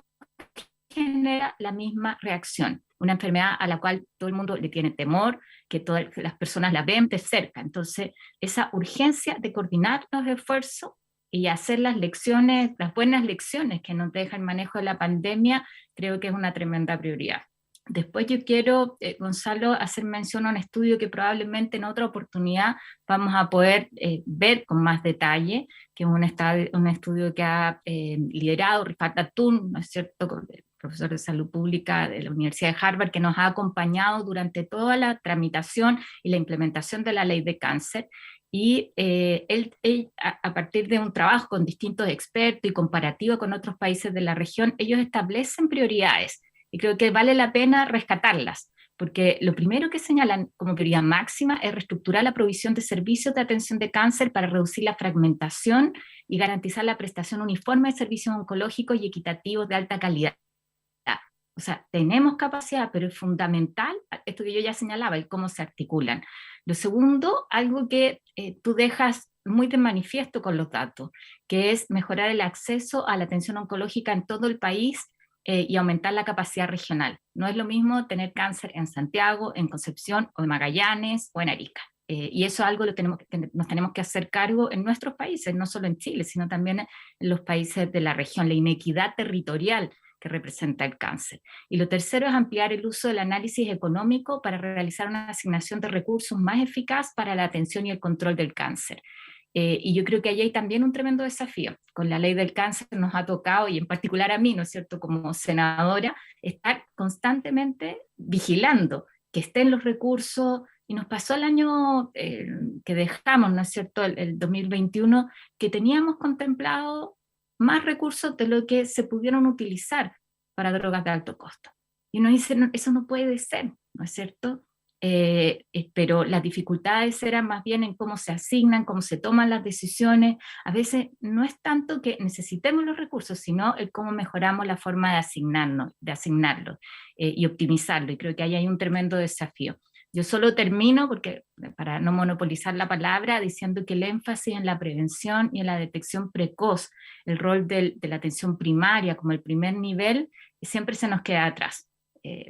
genera la misma reacción. Una enfermedad a la cual todo el mundo le tiene temor, que todas las personas la ven de cerca. Entonces, esa urgencia de coordinar los esfuerzos y hacer las lecciones, las buenas lecciones que nos deja el manejo de la pandemia, creo que es una tremenda prioridad. Después yo quiero, Gonzalo, hacer mención a un estudio que probablemente en otra oportunidad vamos a poder ver con más detalle, que es un estudio que ha liderado Rifat Atun, ¿no es cierto?, profesor de salud pública de la Universidad de Harvard, que nos ha acompañado durante toda la tramitación y la implementación de la ley de cáncer. Y él, a partir de un trabajo con distintos expertos y comparativo con otros países de la región, ellos establecen prioridades. Y creo que vale la pena rescatarlas, porque lo primero que señalan como prioridad máxima es reestructurar la provisión de servicios de atención de cáncer para reducir la fragmentación y garantizar la prestación uniforme de servicios oncológicos y equitativos de alta calidad. O sea, tenemos capacidad, pero es fundamental esto que yo ya señalaba, el cómo se articulan. Lo segundo, algo que tú dejas muy de manifiesto con los datos, que es mejorar el acceso a la atención oncológica en todo el país, y aumentar la capacidad regional. No es lo mismo tener cáncer en Santiago, en Concepción, o en Magallanes, o en Arica. Y eso es algo que nos tenemos que hacer cargo en nuestros países, no solo en Chile, sino también en los países de la región, la inequidad territorial que representa el cáncer. Y lo tercero es ampliar el uso del análisis económico para realizar una asignación de recursos más eficaz para la atención y el control del cáncer. Y yo creo que ahí hay también un tremendo desafío. Con la ley del cáncer nos ha tocado, y en particular a mí, ¿no es cierto?, como senadora, estar constantemente vigilando que estén los recursos, y nos pasó el año que dejamos, ¿no es cierto?, el 2021, que teníamos contemplado más recursos de lo que se pudieron utilizar para drogas de alto costo. Y uno dice, no, eso no puede ser, ¿no es cierto?, pero las dificultades eran más bien en cómo se asignan, cómo se toman las decisiones. A veces no es tanto que necesitemos los recursos, sino el cómo mejoramos la forma de asignarlos y optimizarlo, y creo que ahí hay un tremendo desafío. Yo solo termino, porque para no monopolizar la palabra, diciendo que el énfasis en la prevención y en la detección precoz, el rol de la atención primaria como el primer nivel, siempre se nos queda atrás.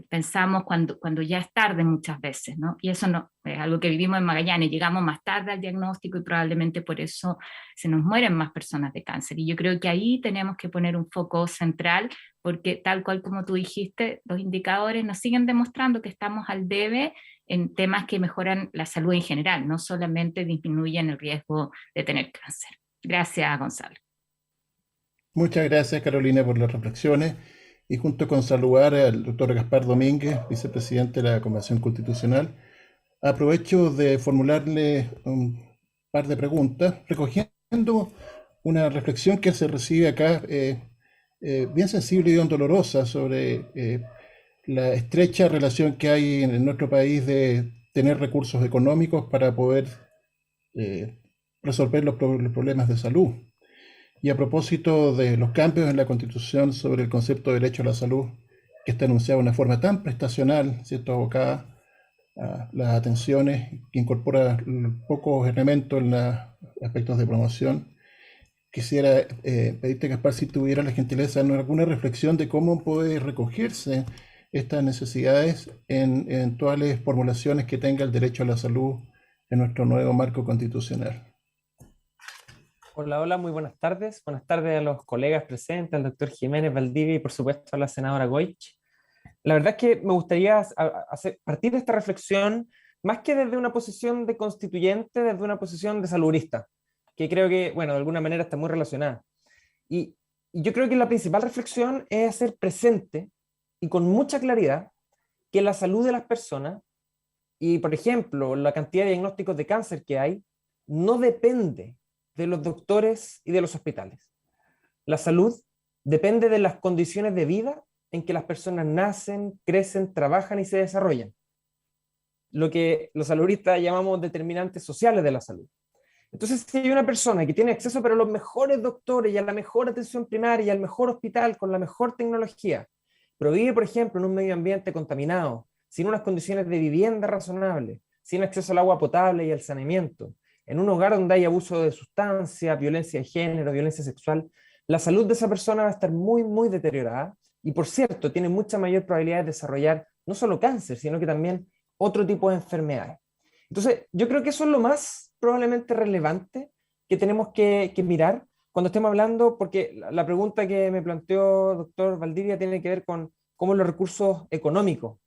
Pensamos cuando ya es tarde muchas veces, ¿no? Y eso no es algo que vivimos en Magallanes, llegamos más tarde al diagnóstico y probablemente por eso se nos mueren más personas de cáncer. Y yo creo que ahí tenemos que poner un foco central, porque tal cual como tú dijiste, los indicadores nos siguen demostrando que estamos al debe en temas que mejoran la salud en general, no solamente disminuyen el riesgo de tener cáncer. Gracias, Gonzalo. Muchas gracias, Carolina, por las reflexiones. Y junto con saludar al doctor Gaspar Domínguez, vicepresidente de la Convención Constitucional, aprovecho de formularle un par de preguntas, recogiendo una reflexión que se recibe acá, bien sensible y bien dolorosa, sobre la estrecha relación que hay en nuestro país de tener recursos económicos para poder resolver los problemas de salud. Y a propósito de los cambios en la Constitución sobre el concepto de derecho a la salud, que está enunciado de una forma tan prestacional, ¿cierto?, abocada a las atenciones, que incorpora pocos elementos en los aspectos de promoción, quisiera pedirte, Gaspar, si tuviera la gentileza de alguna reflexión de cómo puede recogerse estas necesidades en eventuales formulaciones que tenga el derecho a la salud en nuestro nuevo marco constitucional. Hola, hola, muy buenas tardes. Buenas tardes a los colegas presentes, al doctor Jiménez Valdivia y por supuesto a la senadora Goich. La verdad es que me gustaría partir de esta reflexión más que desde una posición de constituyente, desde una posición de saludista, que creo que, bueno, de alguna manera está muy relacionada. Y yo creo que la principal reflexión es hacer presente y con mucha claridad que la salud de las personas y, por ejemplo, la cantidad de diagnósticos de cáncer que hay, no depende de los doctores y de los hospitales. La salud depende de las condiciones de vida en que las personas nacen, crecen, trabajan y se desarrollan. Lo que los saludistas llamamos determinantes sociales de la salud. Entonces, si hay una persona que tiene acceso a los mejores doctores y a la mejor atención primaria y al mejor hospital con la mejor tecnología, pero vive, por ejemplo, en un medio ambiente contaminado, sin unas condiciones de vivienda razonables, sin acceso al agua potable y al saneamiento, en un hogar donde hay abuso de sustancias, violencia de género, violencia sexual, la salud de esa persona va a estar muy, muy deteriorada y, por cierto, tiene mucha mayor probabilidad de desarrollar no solo cáncer, sino que también otro tipo de enfermedades. Entonces, yo creo que eso es lo más probablemente relevante que tenemos que mirar cuando estemos hablando, porque la pregunta que me planteó doctor Valdivia tiene que ver con cómo los recursos económicos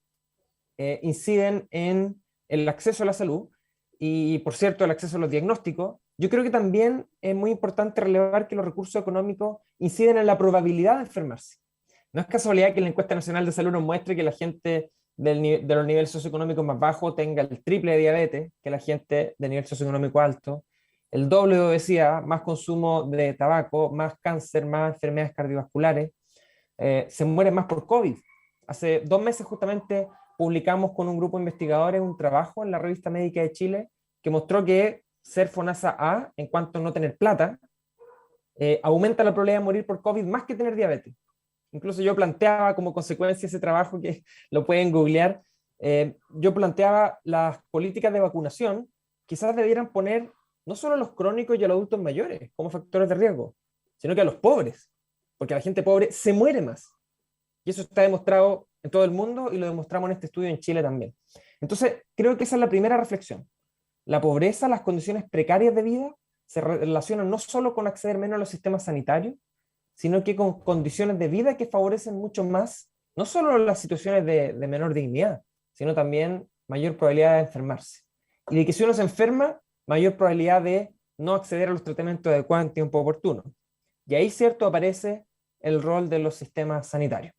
inciden en el acceso a la salud y, por cierto, el acceso a los diagnósticos. Yo creo que también es muy importante relevar que los recursos económicos inciden en la probabilidad de enfermarse. No es casualidad que la encuesta nacional de salud nos muestre que la gente de los niveles socioeconómicos más bajos tenga el triple de diabetes que la gente de nivel socioeconómico alto, el doble de obesidad, más consumo de tabaco, más cáncer, más enfermedades cardiovasculares, se mueren más por COVID. Hace 2 meses justamente publicamos con un grupo de investigadores un trabajo en la Revista Médica de Chile que mostró que ser FONASA A, en cuanto a no tener plata, aumenta la probabilidad de morir por COVID más que tener diabetes. Incluso yo planteaba como consecuencia de ese trabajo, que lo pueden googlear, yo planteaba las políticas de vacunación, quizás debieran poner no solo a los crónicos y a los adultos mayores como factores de riesgo, sino que a los pobres, porque la gente pobre se muere más. Y eso está demostrado en todo el mundo y lo demostramos en este estudio en Chile también. Entonces, creo que esa es la primera reflexión. La pobreza, las condiciones precarias de vida, se relacionan no solo con acceder menos a los sistemas sanitarios, sino que con condiciones de vida que favorecen mucho más, no solo las situaciones de menor dignidad, sino también mayor probabilidad de enfermarse. Y de que si uno se enferma, mayor probabilidad de no acceder a los tratamientos adecuados en tiempo oportuno. Y ahí, cierto, aparece el rol de los sistemas sanitarios.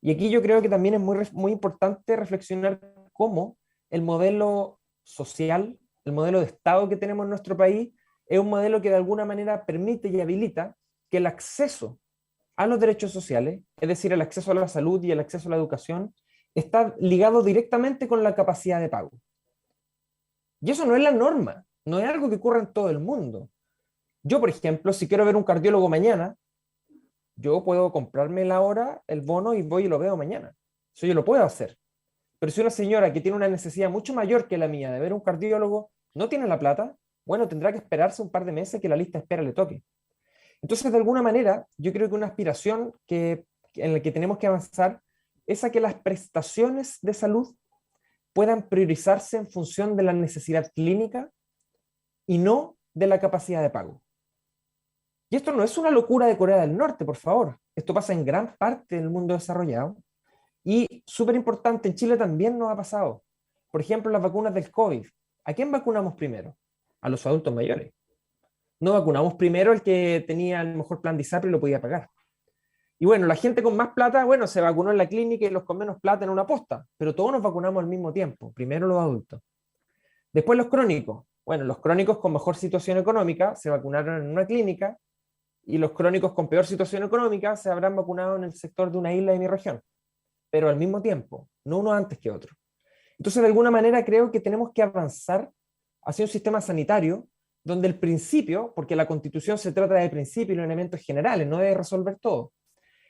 Y aquí yo creo que también es muy importante reflexionar cómo el modelo social, el modelo de Estado que tenemos en nuestro país, es un modelo que de alguna manera permite y habilita que el acceso a los derechos sociales, es decir, el acceso a la salud y el acceso a la educación, está ligado directamente con la capacidad de pago. Y eso no es la norma, no es algo que ocurra en todo el mundo. Yo, por ejemplo, si quiero ver un cardiólogo mañana, yo puedo comprarme la hora, el bono, y voy y lo veo mañana. Eso yo lo puedo hacer. Pero si una señora que tiene una necesidad mucho mayor que la mía de ver un cardiólogo no tiene la plata, bueno, tendrá que esperarse un par de meses que la lista de espera le toque. Entonces, de alguna manera, yo creo que una aspiración en la que tenemos que avanzar es a que las prestaciones de salud puedan priorizarse en función de la necesidad clínica y no de la capacidad de pago. Y esto no es una locura de Corea del Norte, por favor. Esto pasa en gran parte del mundo desarrollado. Y súper importante, en Chile también nos ha pasado. Por ejemplo, las vacunas del COVID. ¿A quién vacunamos primero? A los adultos mayores. No vacunamos primero al que tenía el mejor plan de ISAPRE y lo podía pagar. Y bueno, la gente con más plata, bueno, se vacunó en la clínica y los con menos plata en una posta. Pero todos nos vacunamos al mismo tiempo. Primero los adultos. Después los crónicos. Bueno, los crónicos con mejor situación económica se vacunaron en una clínica y los crónicos con peor situación económica se habrán vacunado en el sector de una isla de mi región. Pero al mismo tiempo, no uno antes que otro. Entonces, de alguna manera, creo que tenemos que avanzar hacia un sistema sanitario donde el principio, porque la Constitución se trata de principios y elementos generales, no de resolver todo,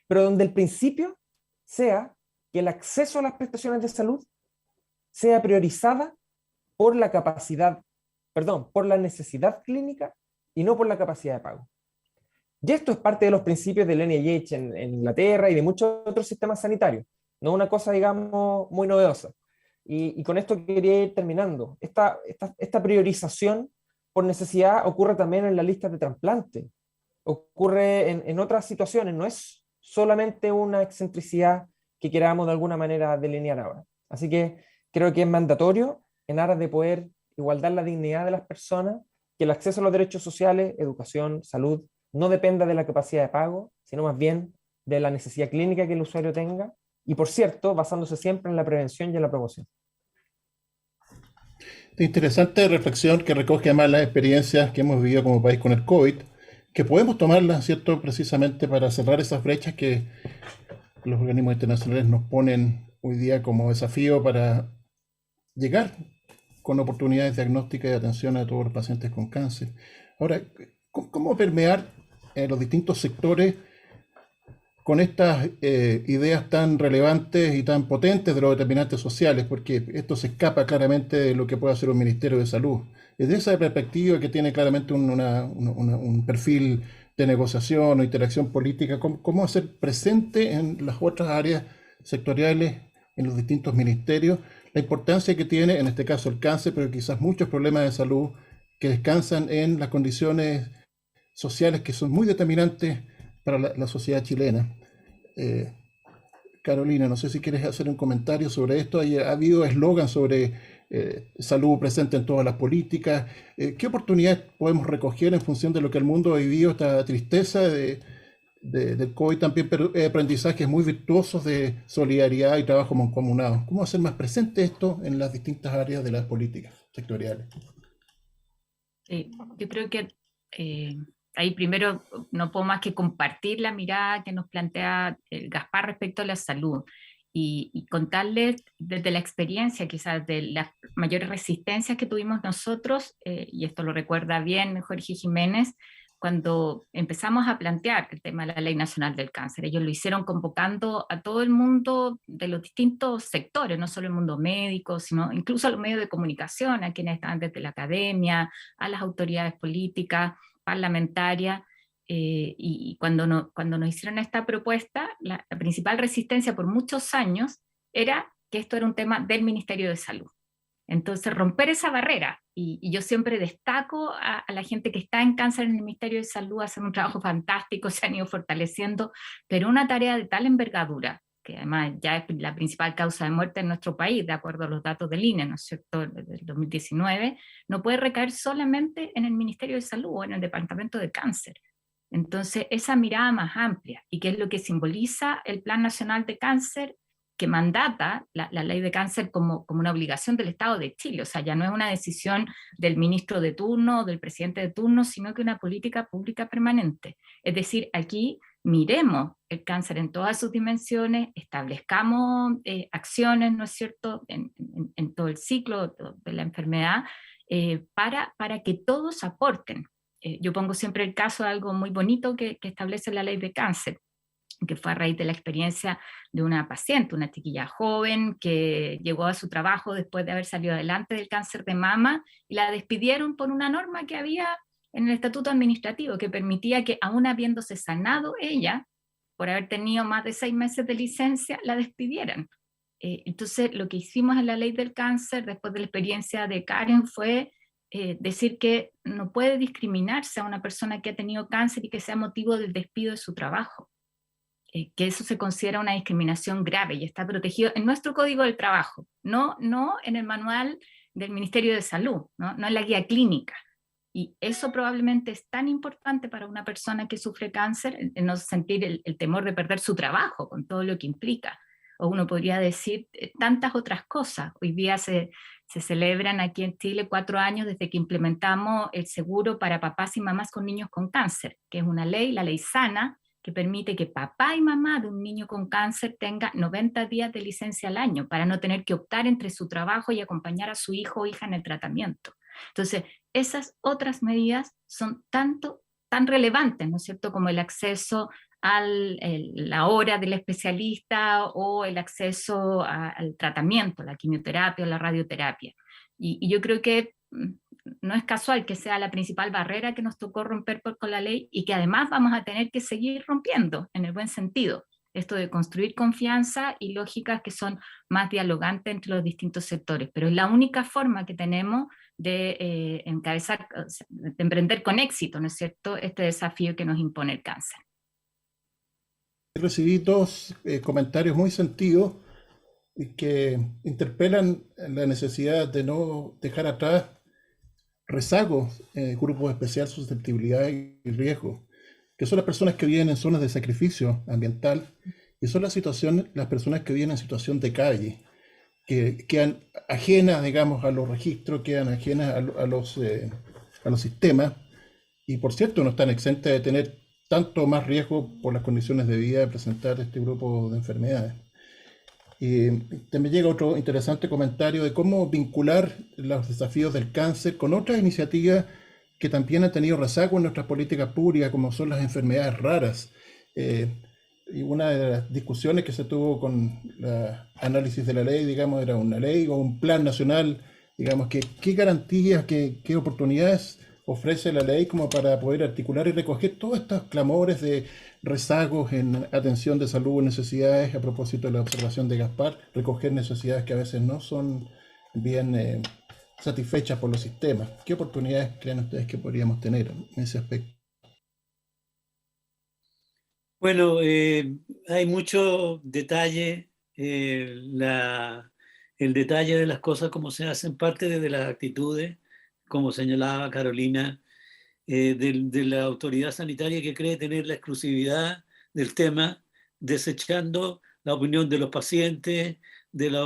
pero donde el principio sea que el acceso a las prestaciones de salud sea priorizada por la por la necesidad clínica y no por la capacidad de pago. Y esto es parte de los principios del NIH en Inglaterra y de muchos otros sistemas sanitarios. no una cosa, digamos, muy novedosa. Y con esto quería ir terminando. Esta priorización por necesidad ocurre también en la lista de trasplante, ocurre en otras situaciones, no es solamente una excentricidad que queramos de alguna manera delinear ahora. Así que creo que es mandatorio, en aras de poder igualdar la dignidad de las personas, que el acceso a los derechos sociales, educación, salud, no dependa de la capacidad de pago, sino más bien de la necesidad clínica que el usuario tenga, y por cierto, basándose siempre en la prevención y en la promoción. Interesante reflexión que recoge además las experiencias que hemos vivido como país con el COVID, que podemos tomarlas, ¿cierto?, precisamente para cerrar esas brechas que los organismos internacionales nos ponen hoy día como desafío para llegar con oportunidades diagnósticas y de atención a todos los pacientes con cáncer. Ahora, ¿cómo permear los distintos sectores con estas ideas tan relevantes y tan potentes de los determinantes sociales? Porque esto se escapa claramente de lo que puede hacer un Ministerio de Salud. Desde esa perspectiva que tiene claramente un perfil de negociación o interacción política, ¿cómo hacer presente en las otras áreas sectoriales, en los distintos ministerios, la importancia que tiene, en este caso el cáncer, pero quizás muchos problemas de salud que descansan en las condiciones sociales que son muy determinantes para la sociedad chilena? Carolina, no sé si quieres hacer un comentario sobre esto. Ha habido eslogan sobre salud presente en todas las políticas. ¿Qué oportunidades podemos recoger en función de lo que el mundo ha vivido, esta tristeza del COVID, también aprendizajes muy virtuosos de solidaridad y trabajo mancomunado? ¿Cómo hacer más presente esto en las distintas áreas de las políticas sectoriales? Yo creo que ahí primero no puedo más que compartir la mirada que nos plantea Gaspar respecto a la salud y contarles desde la experiencia quizás de las mayores resistencias que tuvimos nosotros, y esto lo recuerda bien Jorge Jiménez, cuando empezamos a plantear el tema de la Ley Nacional del Cáncer. Ellos lo hicieron convocando a todo el mundo de los distintos sectores, no solo el mundo médico, sino incluso a los medios de comunicación, a quienes estaban desde la academia, a las autoridades políticas, parlamentarias, y cuando nos hicieron esta propuesta, la principal resistencia por muchos años era que esto era un tema del Ministerio de Salud. Entonces, romper esa barrera, y yo siempre destaco a la gente que está en cáncer en el Ministerio de Salud, hacen un trabajo fantástico, se han ido fortaleciendo, pero una tarea de tal envergadura, que además ya es la principal causa de muerte en nuestro país, de acuerdo a los datos del INE, ¿no es cierto?, del 2019, no puede recaer solamente en el Ministerio de Salud o en el Departamento de Cáncer. Entonces, esa mirada más amplia, y que es lo que simboliza el Plan Nacional de Cáncer, que mandata la ley de cáncer como una obligación del Estado de Chile. O sea, ya no es una decisión del ministro de turno o del presidente de turno, sino que una política pública permanente. Es decir, aquí miremos el cáncer en todas sus dimensiones, establezcamos acciones, ¿no es cierto?, en todo el ciclo de la enfermedad, para que todos aporten. Yo pongo siempre el caso de algo muy bonito que establece la ley de cáncer, que fue a raíz de la experiencia de una paciente, una chiquilla joven que llegó a su trabajo después de haber salido adelante del cáncer de mama, y la despidieron por una norma que había en el estatuto administrativo que permitía que, aún habiéndose sanado ella, por haber tenido más de 6 meses de licencia, la despidieran. Entonces, lo que hicimos en la ley del cáncer, después de la experiencia de Karen, fue decir que no puede discriminarse a una persona que ha tenido cáncer y que sea motivo del despido de su trabajo. Que eso se considera una discriminación grave y está protegido en nuestro Código del Trabajo, no en el manual del Ministerio de Salud, no en la guía clínica. Y eso probablemente es tan importante para una persona que sufre cáncer, en no sentir el temor de perder su trabajo, con todo lo que implica. O uno podría decir tantas otras cosas. Hoy día se celebran aquí en Chile 4 años desde que implementamos el seguro para papás y mamás con niños con cáncer, que es una ley, la ley SANA, que permite que papá y mamá de un niño con cáncer tenga 90 días de licencia al año para no tener que optar entre su trabajo y acompañar a su hijo o hija en el tratamiento. Entonces, esas otras medidas son tan relevantes, ¿no es cierto?, como el acceso a la hora del especialista o el acceso al tratamiento, la quimioterapia o la radioterapia. Y yo creo que no es casual que sea la principal barrera que nos tocó romper con la ley y que además vamos a tener que seguir rompiendo en el buen sentido. esto de construir confianza y lógicas que son más dialogantes entre los distintos sectores, pero es la única forma que tenemos de encabezar, de emprender con éxito, ¿no es cierto?, este desafío que nos impone el cáncer. Recibí dos comentarios muy sentidos que interpelan la necesidad de no dejar atrás rezagos, grupos de especial susceptibilidad y riesgo, que son las personas que viven en zonas de sacrificio ambiental y son las personas que viven en situación de calle, que quedan ajenas, digamos, a los registros, quedan ajenas a los sistemas y, por cierto, no están exentas de tener tanto más riesgo por las condiciones de vida de presentar este grupo de enfermedades. Y también llega otro interesante comentario de cómo vincular los desafíos del cáncer con otras iniciativas que también han tenido rezago en nuestras políticas públicas, como son las enfermedades raras. Y una de las discusiones que se tuvo con el análisis de la ley, digamos, era una ley o un plan nacional, digamos, que qué garantías, qué oportunidades ofrece la ley como para poder articular y recoger todos estos clamores de rezagos en atención de salud o necesidades, a propósito de la observación de Gaspar, recoger necesidades que a veces no son bien satisfechas por los sistemas. ¿Qué oportunidades creen ustedes que podríamos tener en ese aspecto? Bueno, hay mucho detalle, el detalle de las cosas como se hacen, parte de las actitudes, como señalaba Carolina, de la autoridad sanitaria que cree tener la exclusividad del tema, desechando la opinión de los pacientes, de las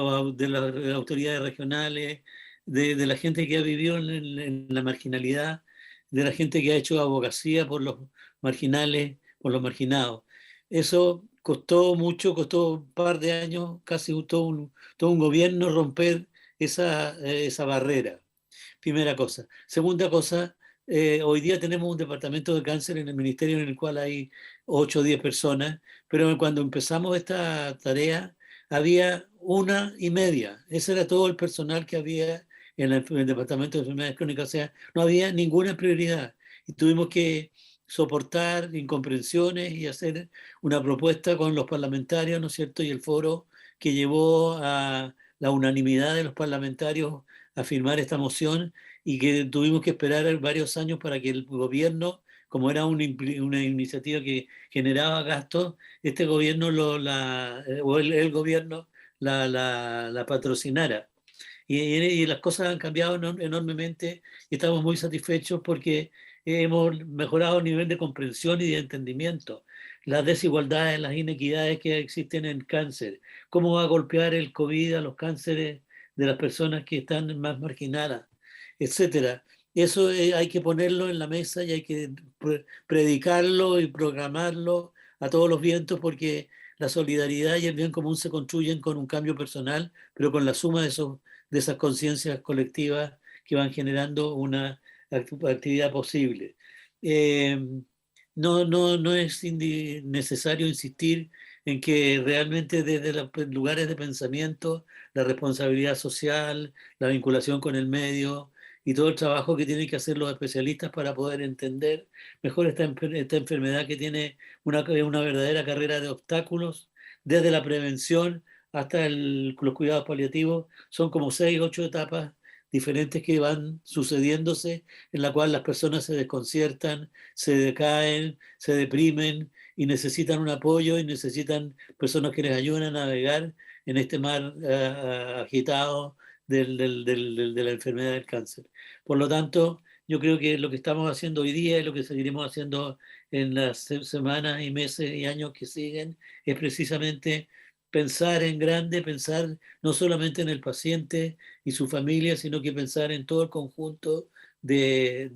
autoridades regionales, de la gente que ha vivido en la marginalidad, de la gente que ha hecho abogacía por los marginales, por los marginados. Eso costó mucho, costó un par de años, casi todo un gobierno romper esa barrera. Primera cosa. Segunda cosa, hoy día tenemos un departamento de cáncer en el ministerio en el cual hay 8 o 10 personas, pero cuando empezamos esta tarea había 1,5. Ese era todo el personal que había en el departamento de enfermedades crónicas, o sea, no había ninguna prioridad. Y tuvimos que soportar incomprensiones y hacer una propuesta con los parlamentarios, ¿no es cierto? Y el foro que llevó a la unanimidad de los parlamentarios a firmar esta moción y que tuvimos que esperar varios años para que el gobierno, como era una iniciativa que generaba gastos, este gobierno el gobierno la patrocinara. Y las cosas han cambiado enormemente y estamos muy satisfechos porque hemos mejorado el nivel de comprensión y de entendimiento. Las desigualdades, las inequidades que existen en cáncer, cómo va a golpear el COVID a los cánceres de las personas que están más marginadas, etcétera. Eso hay que ponerlo en la mesa y hay que predicarlo y programarlo a todos los vientos porque la solidaridad y el bien común se construyen con un cambio personal, pero con la suma de esas conciencias colectivas que van generando una actividad posible. No es necesario insistir en que realmente desde los lugares de pensamiento, la responsabilidad social, la vinculación con el medio y todo el trabajo que tienen que hacer los especialistas para poder entender mejor esta enfermedad que tiene una verdadera carrera de obstáculos, desde la prevención hasta los cuidados paliativos, son como 6 o 8 etapas diferentes que van sucediéndose, en la cual las personas se desconciertan, se decaen, se deprimen y necesitan un apoyo y necesitan personas que les ayuden a navegar en este mar agitado de la enfermedad del cáncer. Por lo tanto, yo creo que lo que estamos haciendo hoy día y lo que seguiremos haciendo en las semanas y meses y años que siguen es precisamente pensar en grande, pensar no solamente en el paciente y su familia, sino que pensar en todo el conjunto de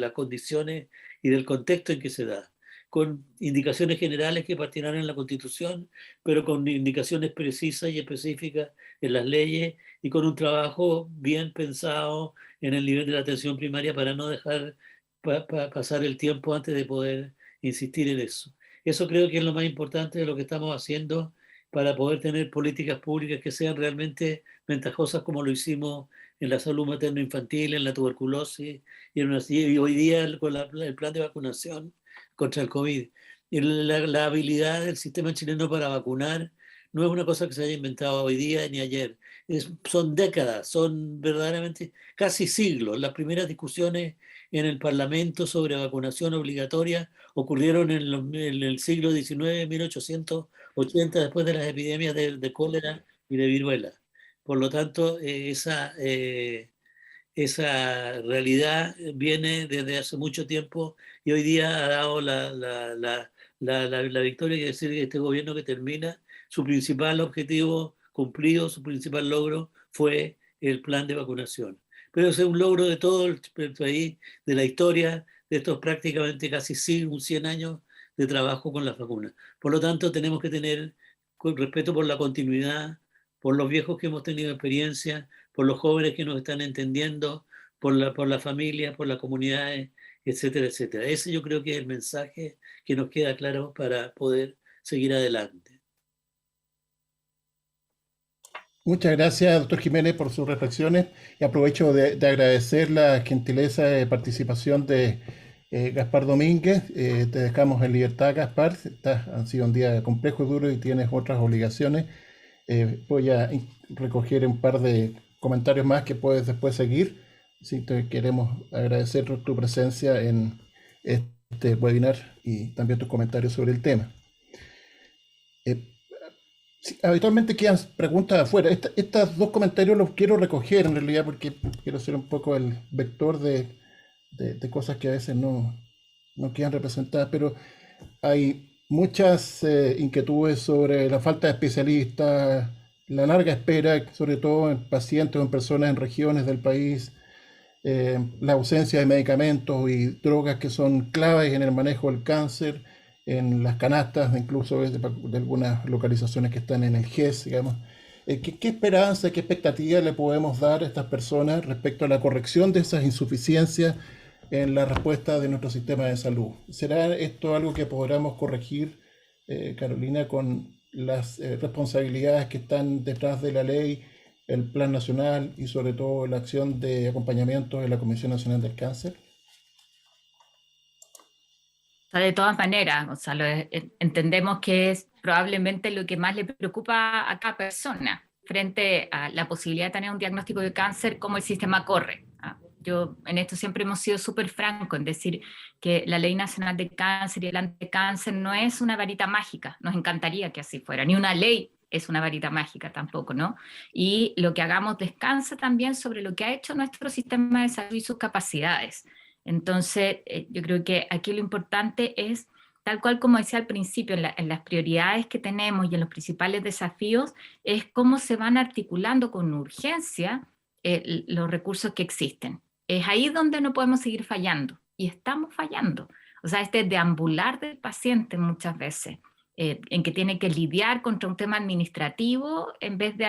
las condiciones y del contexto en que se da, con indicaciones generales que partirán en la Constitución, pero con indicaciones precisas y específicas en las leyes y con un trabajo bien pensado en el nivel de la atención primaria para no dejar pasar el tiempo antes de poder insistir en eso. Eso creo que es lo más importante de lo que estamos haciendo para poder tener políticas públicas que sean realmente ventajosas como lo hicimos en la salud materno-infantil, en la tuberculosis y hoy día con el plan de vacunación contra el COVID. La habilidad del sistema chileno para vacunar no es una cosa que se haya inventado hoy día ni ayer. Son décadas, son verdaderamente casi siglos. Las primeras discusiones en el Parlamento sobre vacunación obligatoria ocurrieron en el siglo XIX, 1880, después de las epidemias de cólera y de viruela. Por lo tanto, esa realidad viene desde hace mucho tiempo y hoy día ha dado la victoria, quiere decir que este gobierno que termina, su principal objetivo cumplido, su principal logro fue el plan de vacunación. Pero ese es un logro de todo el país, de la historia, de estos prácticamente casi 100 años de trabajo con las vacunas. Por lo tanto, tenemos que tener respeto por la continuidad, por los viejos que hemos tenido experiencia, por los jóvenes que nos están entendiendo, por la familia, por las comunidades, etcétera, etcétera. Ese yo creo que es el mensaje que nos queda claro para poder seguir adelante. Muchas gracias, doctor Jiménez, por sus reflexiones, y aprovecho de agradecer la gentileza de participación de Gaspar Domínguez. Te dejamos en libertad, Gaspar. Ha sido un día complejo y duro y tienes otras obligaciones. Voy a recoger un par de comentarios más que puedes después seguir. Sí, te queremos agradecer tu presencia en este webinar y también tus comentarios sobre el tema. Sí, habitualmente quedan preguntas afuera. Estos dos comentarios los quiero recoger en realidad porque quiero ser un poco el vector de cosas que a veces no quedan representadas, pero hay muchas inquietudes sobre la falta de especialistas, la larga espera, sobre todo en pacientes o en personas en regiones del país, la ausencia de medicamentos y drogas que son claves en el manejo del cáncer, en las canastas, incluso de algunas localizaciones que están en el GES, digamos. ¿Qué esperanza, qué expectativa le podemos dar a estas personas respecto a la corrección de esas insuficiencias en la respuesta de nuestro sistema de salud? ¿Será esto algo que podamos corregir, Carolina, con las responsabilidades que están detrás de la ley, el Plan Nacional y sobre todo la acción de acompañamiento de la Comisión Nacional del Cáncer? De todas maneras, Gonzalo, entendemos que es probablemente lo que más le preocupa a cada persona frente a la posibilidad de tener un diagnóstico de cáncer, cómo el sistema corre. Yo en esto siempre hemos sido súper francos en decir que la Ley Nacional de Cáncer y el Anticáncer no es una varita mágica, nos encantaría que así fuera, ni una ley es una varita mágica tampoco, ¿no? Y lo que hagamos descansa también sobre lo que ha hecho nuestro sistema de salud y sus capacidades. Entonces, yo creo que aquí lo importante es, tal cual como decía al principio, en las prioridades que tenemos y en los principales desafíos, es cómo se van articulando con urgencia los recursos que existen. Es ahí donde no podemos seguir fallando, y estamos fallando. O sea, este deambular del paciente muchas veces, en que tiene que lidiar contra un tema administrativo en vez de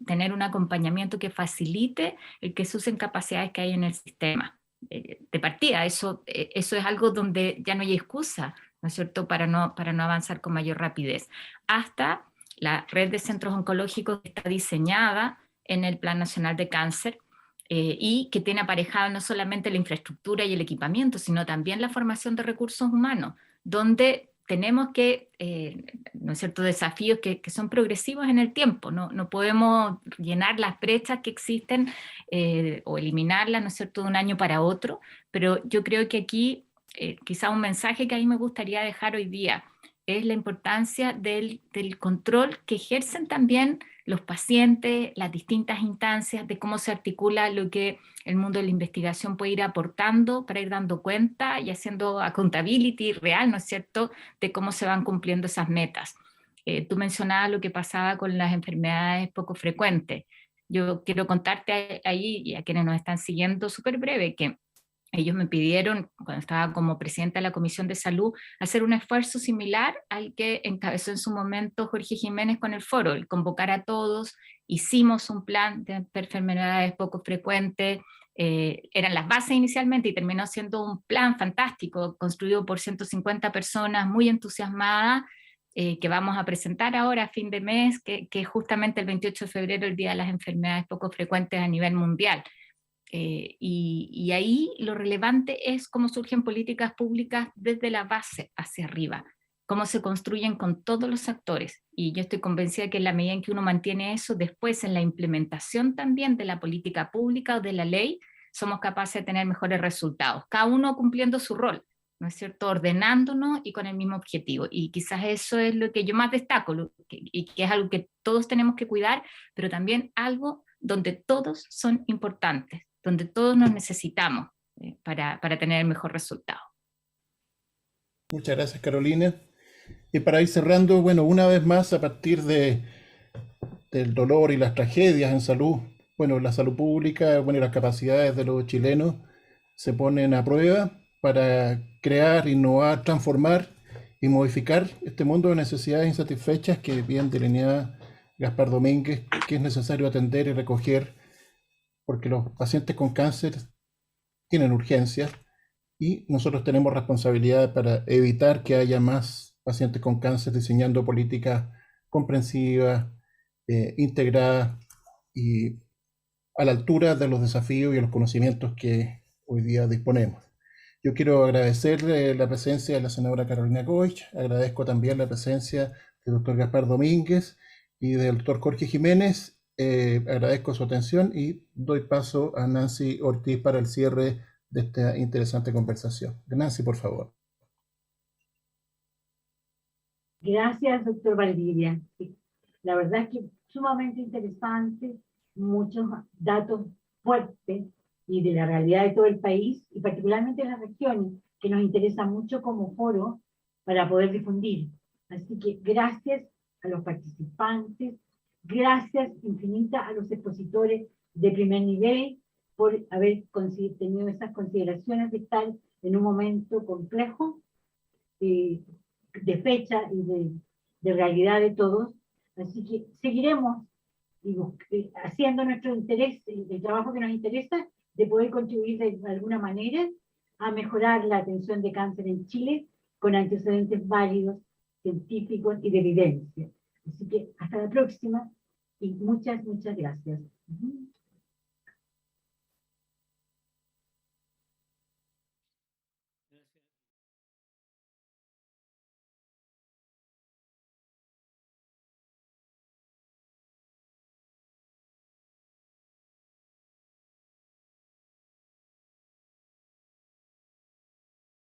tener un acompañamiento que facilite el que se usen capacidades que hay en el sistema. De partida, eso es algo donde ya no hay excusa, ¿no es cierto?, para no avanzar con mayor rapidez. Hasta la red de centros oncológicos que está diseñada en el Plan Nacional de Cáncer y que tiene aparejado no solamente la infraestructura y el equipamiento, sino también la formación de recursos humanos, donde tenemos que, ¿no es cierto?, desafíos que son progresivos en el tiempo. No podemos llenar las brechas que existen o eliminarlas, ¿no es cierto?, de un año para otro, pero yo creo que aquí quizá un mensaje que a mí me gustaría dejar hoy día es la importancia del control que ejercen también los pacientes, las distintas instancias, de cómo se articula lo que el mundo de la investigación puede ir aportando para ir dando cuenta y haciendo accountability real, ¿no es cierto?, de cómo se van cumpliendo esas metas. Tú mencionabas lo que pasaba con las enfermedades poco frecuentes. Yo quiero contarte ahí, y a quienes nos están siguiendo, súper breve, que ellos me pidieron, cuando estaba como presidenta de la Comisión de Salud, hacer un esfuerzo similar al que encabezó en su momento Jorge Jiménez con el foro, el convocar a todos. Hicimos un plan de enfermedades poco frecuentes, eran las bases inicialmente, y terminó siendo un plan fantástico, construido por 150 personas muy entusiasmadas, que vamos a presentar ahora a fin de mes, que es justamente el 28 de febrero, el Día de las Enfermedades Poco Frecuentes a nivel mundial. Y ahí lo relevante es cómo surgen políticas públicas desde la base hacia arriba. cómo se construyen con todos los actores. Y yo estoy convencida que en la medida en que uno mantiene eso, después en la implementación también de la política pública o de la ley, somos capaces de tener mejores resultados, cada uno cumpliendo su rol, ¿no es cierto?, ordenándonos y con el mismo objetivo. Y quizás eso es lo que yo más destaco, y que es algo que todos tenemos que cuidar, pero también algo donde todos son importantes, donde todos nos necesitamos para tener el mejor resultado. Muchas gracias, Carolina. Y para ir cerrando, bueno, una vez más, a partir del dolor y las tragedias en salud, bueno, la salud pública, bueno, y las capacidades de los chilenos se ponen a prueba para crear, innovar, transformar y modificar este mundo de necesidades insatisfechas que bien delineaba Gaspar Domínguez, que es necesario atender y recoger, porque los pacientes con cáncer tienen urgencias y nosotros tenemos responsabilidad para evitar que haya más pacientes con cáncer, diseñando políticas comprensivas, integradas y a la altura de los desafíos y los conocimientos que hoy día disponemos. Yo quiero agradecer la presencia de la senadora Carolina Goich, agradezco también la presencia del doctor Gaspar Domínguez y del doctor Jorge Jiménez, agradezco su atención y doy paso a Nancy Ortiz para el cierre de esta interesante conversación. Nancy, por favor. Gracias, doctor Valdivia. La verdad es que sumamente interesante, muchos datos fuertes y de la realidad de todo el país, y particularmente de las regiones, que nos interesa mucho como foro para poder difundir. Así que gracias a los participantes, gracias infinitas a los expositores de primer nivel por haber tenido esas consideraciones de estar en un momento complejo, de fecha y de realidad de todos. Así que seguiremos haciendo nuestro interés, el trabajo que nos interesa, de poder contribuir de alguna manera a mejorar la atención de cáncer en Chile con antecedentes válidos, científicos y de evidencia. Así que hasta la próxima y muchas gracias.